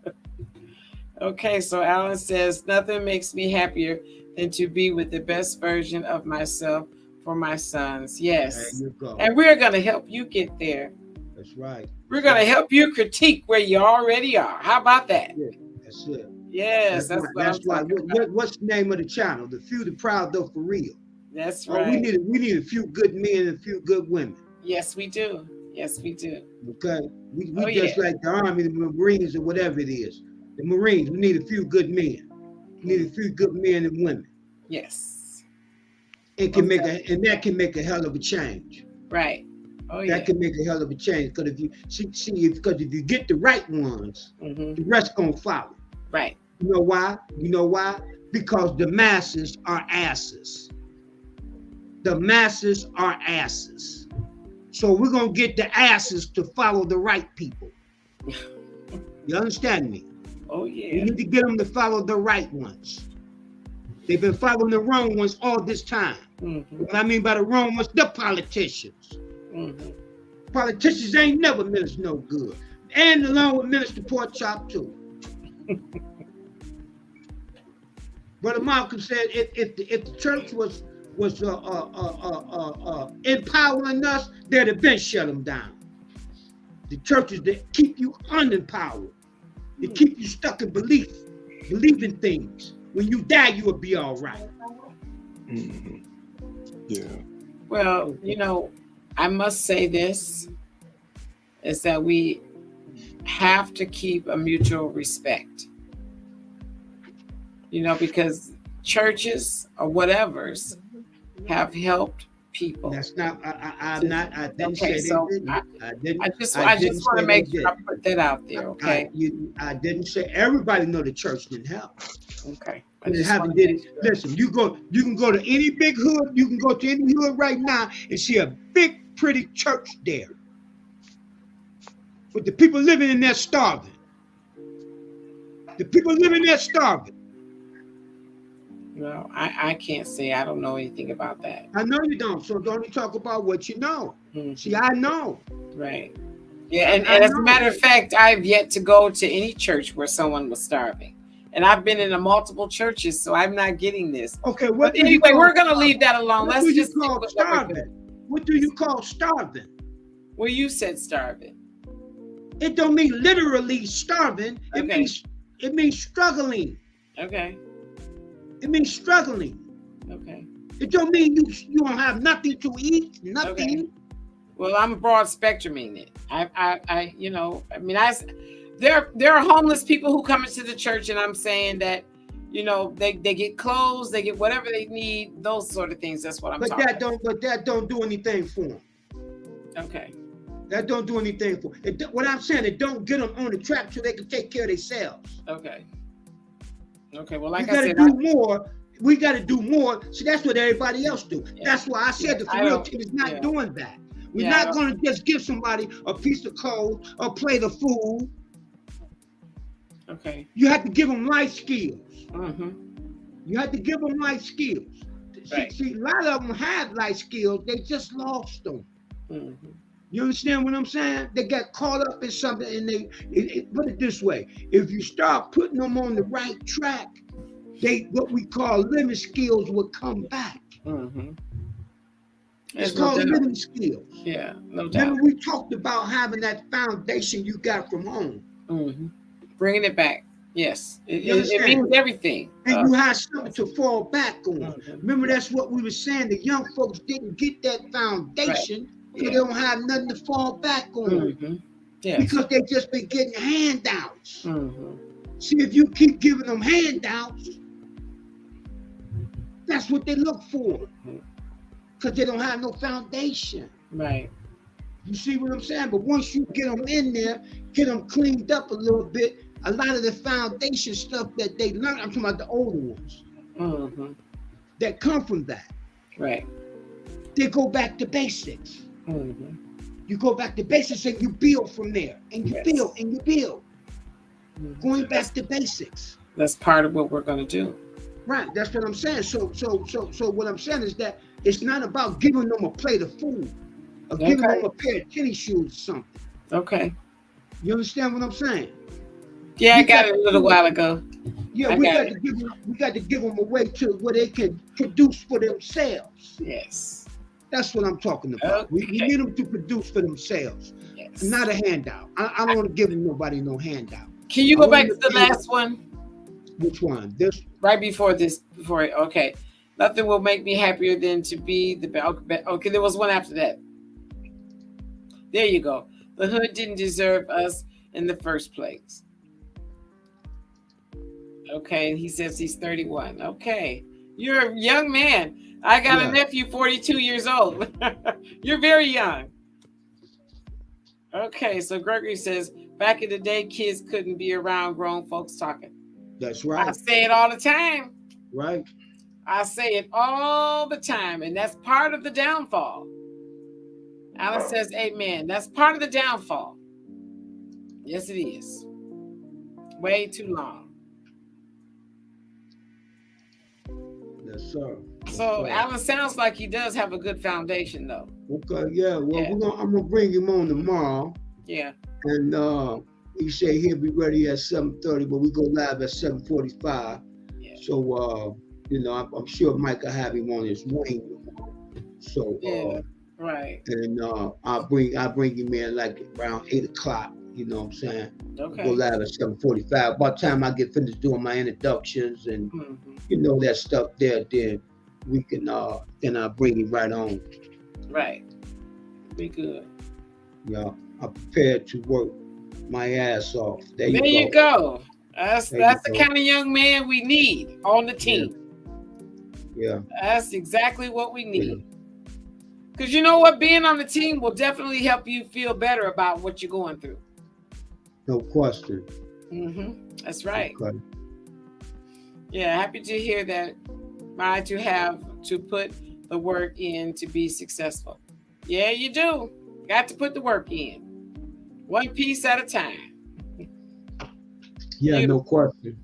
B: Okay, so Alan says, nothing makes me happier than to be with the best version of myself for my sons. Yes.
A: There you go.
B: And we're going to help you get there.
A: That's right.
B: We're going to help you critique where you already are. How about that?
A: Yeah, that's it.
B: Yes, that's
A: why. What's the name of the channel? The Few, the Proud, though, for real.
B: That's right.
A: We need a few good men and a few good women.
B: Yes, we do. Yes, we do.
A: Okay. We just like the Army, the Marines, or whatever it is. The Marines, we need a few good men. We need a few good men and women.
B: Yes.
A: It can that can make a hell of a change.
B: Right. Oh yeah.
A: That can make a hell of a change. Because if you get the right ones, the rest gonna follow.
B: Right.
A: You know why? Because the masses are asses. The masses are asses. So we're gonna get the asses to follow the right people. You understand me?
B: Oh yeah.
A: We need to get them to follow the right ones. They've been following the wrong ones all this time. What I mean by the wrong ones, the politicians. Politicians ain't never meant us no good. And along with Minister Porkchop too. Brother Malcolm said if the church was empowering us, they'd have been shut them down. The churches that keep you unempowered, they keep you stuck in believing things. When you die, you will be all right.
C: Yeah.
B: Well, I must say this, is that we have to keep a mutual respect. Because churches or whatever's have helped people.
A: That's not. I didn't say
B: so
A: they
B: I just want to make sure I put that out there. Okay.
A: I didn't say everybody know the church didn't help.
B: Okay.
A: Listen, you can go to any big hood. You can go to any hood right now and see a big, pretty church there. But the people living in there starving. The people living there starving.
B: Well, I can't say. I don't know anything about that.
A: I know you don't. So don't you talk about what you know.
B: Mm-hmm.
A: See, I know.
B: Right. Yeah, and as a matter of fact, I've yet to go to any church where someone was starving. And I've been in a multiple churches, so I'm not getting this.
A: Okay,
B: but anyway, we're going to leave that alone.
A: Let's just call starving. What do you call starving?
B: Well, you said starving.
A: It don't mean literally starving.
B: Okay.
A: It means struggling.
B: Okay.
A: It means struggling.
B: Okay.
A: It don't mean you don't have nothing to eat, nothing.
B: Okay. Well, I'm a broad spectrum in it. There are homeless people who come into the church, and I'm saying that, they get clothes, they get whatever they need, those sort of things. That's what I'm talking about.
A: But that don't do anything for them.
B: Okay.
A: That don't do anything for them. What I'm saying, it don't get them on the track so they can take care of themselves.
B: Okay. Okay. Well, like
A: I said, we got to do more. See, that's what everybody else do. Yeah. That's why I said the real team is not doing that. We're not going to just give somebody a piece of clothes or plate of food.
B: Okay.
A: You have to give them life skills.
B: Mm-hmm.
A: You have to give them life skills.
B: Right.
A: See, a lot of them have life skills. They just lost them.
B: Mm-hmm.
A: You understand what I'm saying? They got caught up in something, and put it this way: if you start putting them on the right track, what we call living skills will come back.
B: Mm-hmm.
A: It's called living skills.
B: Yeah, no doubt.
A: Remember, we talked about having that foundation you got from home.
B: Mm-hmm. Bringing it back. Yes, it means everything.
A: And you have something to fall back on.
B: Mm-hmm.
A: Remember, that's what we were saying. The young folks didn't get that foundation, so they don't have nothing to fall back on.
B: Mm-hmm. Yes.
A: Because they just been getting handouts.
B: Mm-hmm.
A: See, if you keep giving them handouts, that's what they look for. Because they don't have no foundation.
B: Right.
A: You see what I'm saying? But once you get them in there, get them cleaned up a little bit, a lot of the foundation stuff that they learn, I'm talking about the older ones, that come from that.
B: Right.
A: They go back to basics.
B: Mm-hmm.
A: You go back to basics and you build from there. And you build and you build. Mm-hmm. Going back to basics.
B: That's part of what we're going to do.
A: Right. That's what I'm saying. So what I'm saying is that it's not about giving them a plate of food or giving them a pair of tennis shoes or something.
B: Okay.
A: You understand what I'm saying?
B: Yeah, I got it a little while ago.
A: Yeah, we got to give them a way to where they can produce for themselves.
B: Yes.
A: That's what I'm talking about. Okay. We need them to produce for themselves. Yes. Not a handout. I don't want to give nobody no handout.
B: Can you go back to the last one?
A: Which one? This?
B: Right before this. Okay. Nothing will make me happier than to be the best. Okay, there was one after that. There you go. The hood didn't deserve us in the first place. Okay, he says he's 31. Okay, you're a young man. I got a nephew, 42 years old. You're very young. Okay, so Gregory says, back in the day, kids couldn't be around grown folks talking.
A: That's right.
B: I say it all the time.
A: Right.
B: I say it all the time, and that's part of the downfall. Alan says, amen. That's part of the downfall. Yes, it is. Way too long.
A: Yes, sir.
B: So Alan sounds like he does have a good foundation, though.
A: Okay, yeah. Well, I'm gonna bring him on tomorrow.
B: Yeah.
A: And he said he'll be ready at 7:30, but we go live at 7:45.
B: Yeah.
A: So I'm sure Mike will have him on his wing. So
B: right.
A: And I'll bring him in like around 8 o'clock. You know what I'm saying?
B: Okay.
A: Go live at 7:45. By the time I get finished doing my introductions and that stuff there, then we can then I'll bring him right on.
B: Right. Be good.
A: Yeah, I'm prepared to work my ass off. There
B: you go. That's the kind of young man we need on the team.
A: Yeah.
B: That's exactly what we need. Because you know what? Being on the team will definitely help you feel better about what you're going through.
A: No question.
B: That's right.
A: Okay.
B: Yeah, happy to hear that. To have to put the work in to be successful. Yeah, you do. Got to put the work in. One piece at a time.
A: Yeah, Beautiful. No question.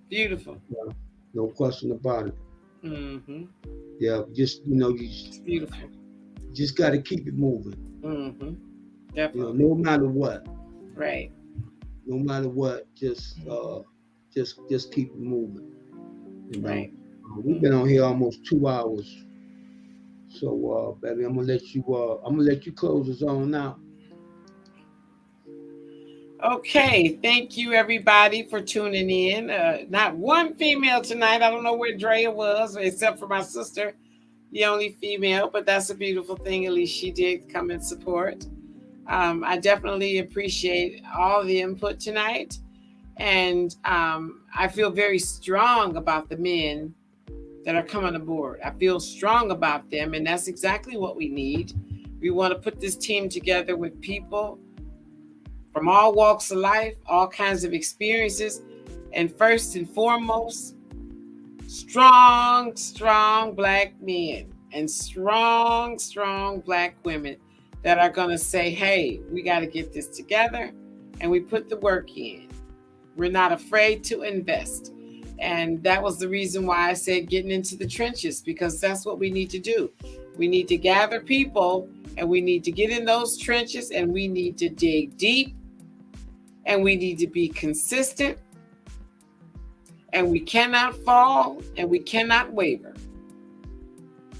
B: Beautiful.
A: Yeah, no question about it.
B: Mm-hmm.
A: Yeah, just
B: It's beautiful.
A: just got to keep it moving.
B: Mm-hmm. Definitely.
A: No matter what.
B: Right.
A: No matter what, just keep it moving.
B: Right.
A: We've been on here almost 2 hours. So, baby, I'm gonna let you close us on out.
B: Okay, thank you everybody for tuning in. Not one female tonight. I don't know where Drea was, except for my sister, the only female, but that's a beautiful thing. At least she did come and support. I definitely appreciate all the input tonight. And I feel very strong about the men that are coming aboard. I feel strong about them, and that's exactly what we need. We want to put this team together with people from all walks of life, all kinds of experiences, and first and foremost, strong Black men and strong Black women that are going to say, hey, we got to get this together, and we put the work in. We're not afraid to invest. And that was the reason why I said getting into the trenches, because that's what we need to do. We need to gather people, and we need to get in those trenches, and we need to dig deep, and we need to be consistent, and we cannot fall, and we cannot waver.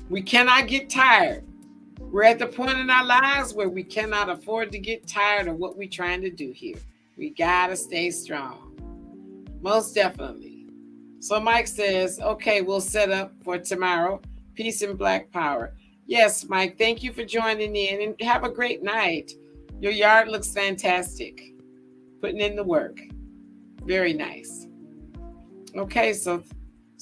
B: We cannot get tired. We're at the point in our lives where we cannot afford to get tired of what we're trying to do here. We got to stay strong. Most definitely. So Mike says, okay, we'll set up for tomorrow. Peace and Black power. Yes, Mike, thank you for joining in, and have a great night. Your yard looks fantastic. Putting in the work. Very nice. Okay, so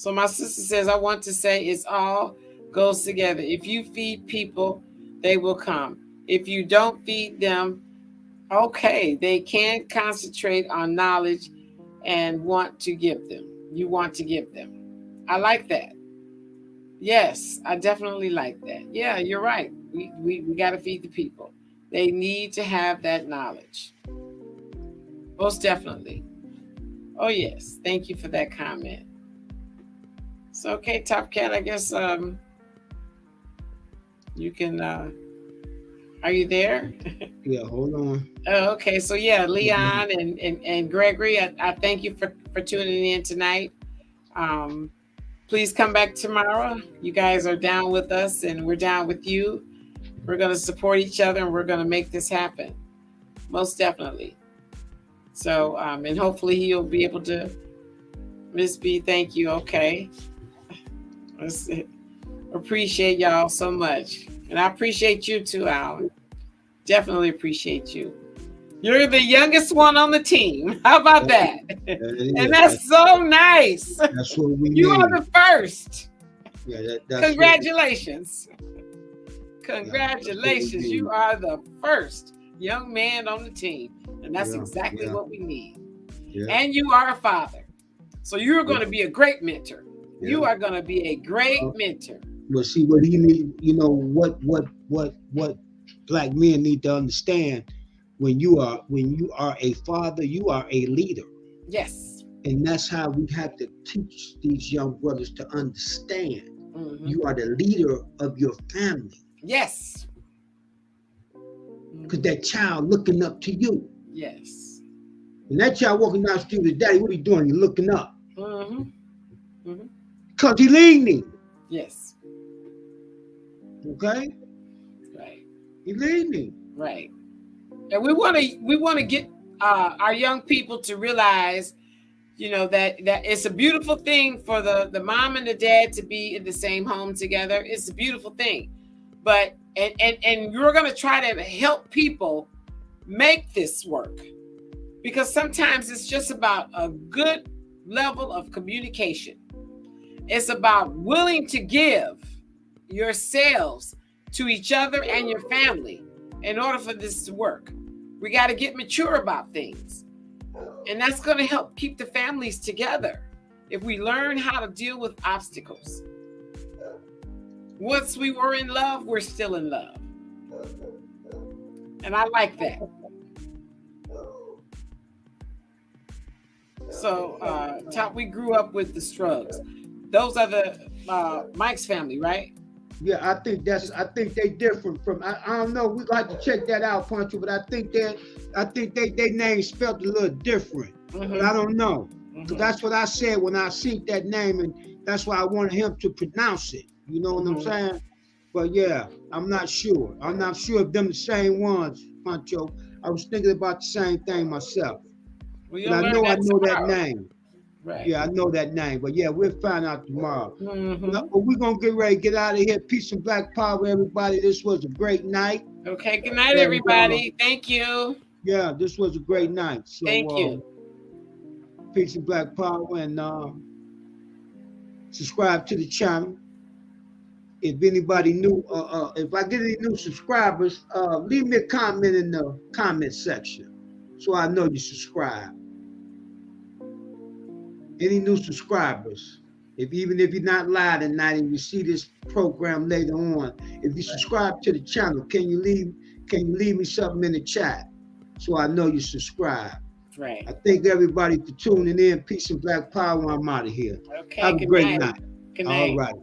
B: my sister says, I want to say it all goes together. If you feed people, they will come. If you don't feed them, okay, they can't concentrate on knowledge and want to give them. You want to give them. I like that. Yes, I definitely like that. Yeah, you're right. We got to feed the people. They need to have that knowledge. Most definitely. Oh, yes. Thank you for that comment. So, okay, Top Cat, I guess you can... are you there?
A: Yeah, hold on.
B: Oh, okay. So, yeah, Leon and Gregory, I thank you for tuning in tonight. Please come back tomorrow. You guys are down with us, and we're down with you. We're going to support each other, and we're going to make this happen. Most definitely. So, and hopefully he'll be able to. Miss B, thank you. Okay. Appreciate y'all so much. And I appreciate you too, Alan. Definitely appreciate you. You're the youngest one on the team. How about that? And that's so nice.
A: That's what we
B: You
A: need.
B: are the first.
A: Yeah, that's
B: Congratulations. Congratulations. You are the first young man on the team. And that's exactly what we need. Yeah. And you are a father. So you're going to be a great mentor. Yeah. You are going to be a great mentor.
A: Well, see what he need, what Black men need to understand, when you are a father, you are a leader.
B: Yes.
A: And that's how we have to teach these young brothers to understand. Mm-hmm. You are the leader of your family.
B: Yes.
A: Because that child looking up to you.
B: Yes.
A: And that child walking down the street with daddy, what are you doing? You're looking up.
B: Mm-hmm. Mm-hmm.
A: Because he's leading.
B: Yes.
A: Okay?
B: Right.
A: He's leading.
B: Right. And we want to get our young people to realize, that it's a beautiful thing for the mom and the dad to be in the same home together. It's a beautiful thing. But and you're going to try to help people make this work, because sometimes it's just about a good level of communication. It's about willing to give yourselves to each other and your family in order for this to work. We got to get mature about things. And that's going to help keep the families together if we learn how to deal with obstacles. Once we were in love, we're still in love. And I like that. So, we grew up with the Strugs. Those are Mike's family, right?
A: Yeah, I think they different from. I don't know. We got to check that out, Pancho. But I think they names spelled a little different. But I don't know. So that's what I said when I seen that name, and that's why I wanted him to pronounce it. You know what I'm saying? But yeah, I'm not sure. I'm not sure if them the same ones, Pancho. I was thinking about the same thing myself. But I know that name.
B: Right.
A: Yeah, I know that name. But yeah, we'll find out tomorrow. But we're going to get ready to get out of here. Peace and black power, everybody. This was a great night.
B: Okay, good night, everybody. Thank you.
A: Yeah, this was a great night. So,
B: thank you.
A: Peace and black power, and subscribe to the channel. If anybody new, if I get any new subscribers, leave me a comment in the comment section so I know you subscribe. Any new subscribers, even if you're not live tonight and you see this program later on, if you subscribe to the channel, can you leave me something in the chat so I know you subscribe?
B: Right.
A: I thank everybody for tuning in. Peace and black power. I'm out of here.
B: Okay.
A: Have a great night.
B: Good night.
A: All right.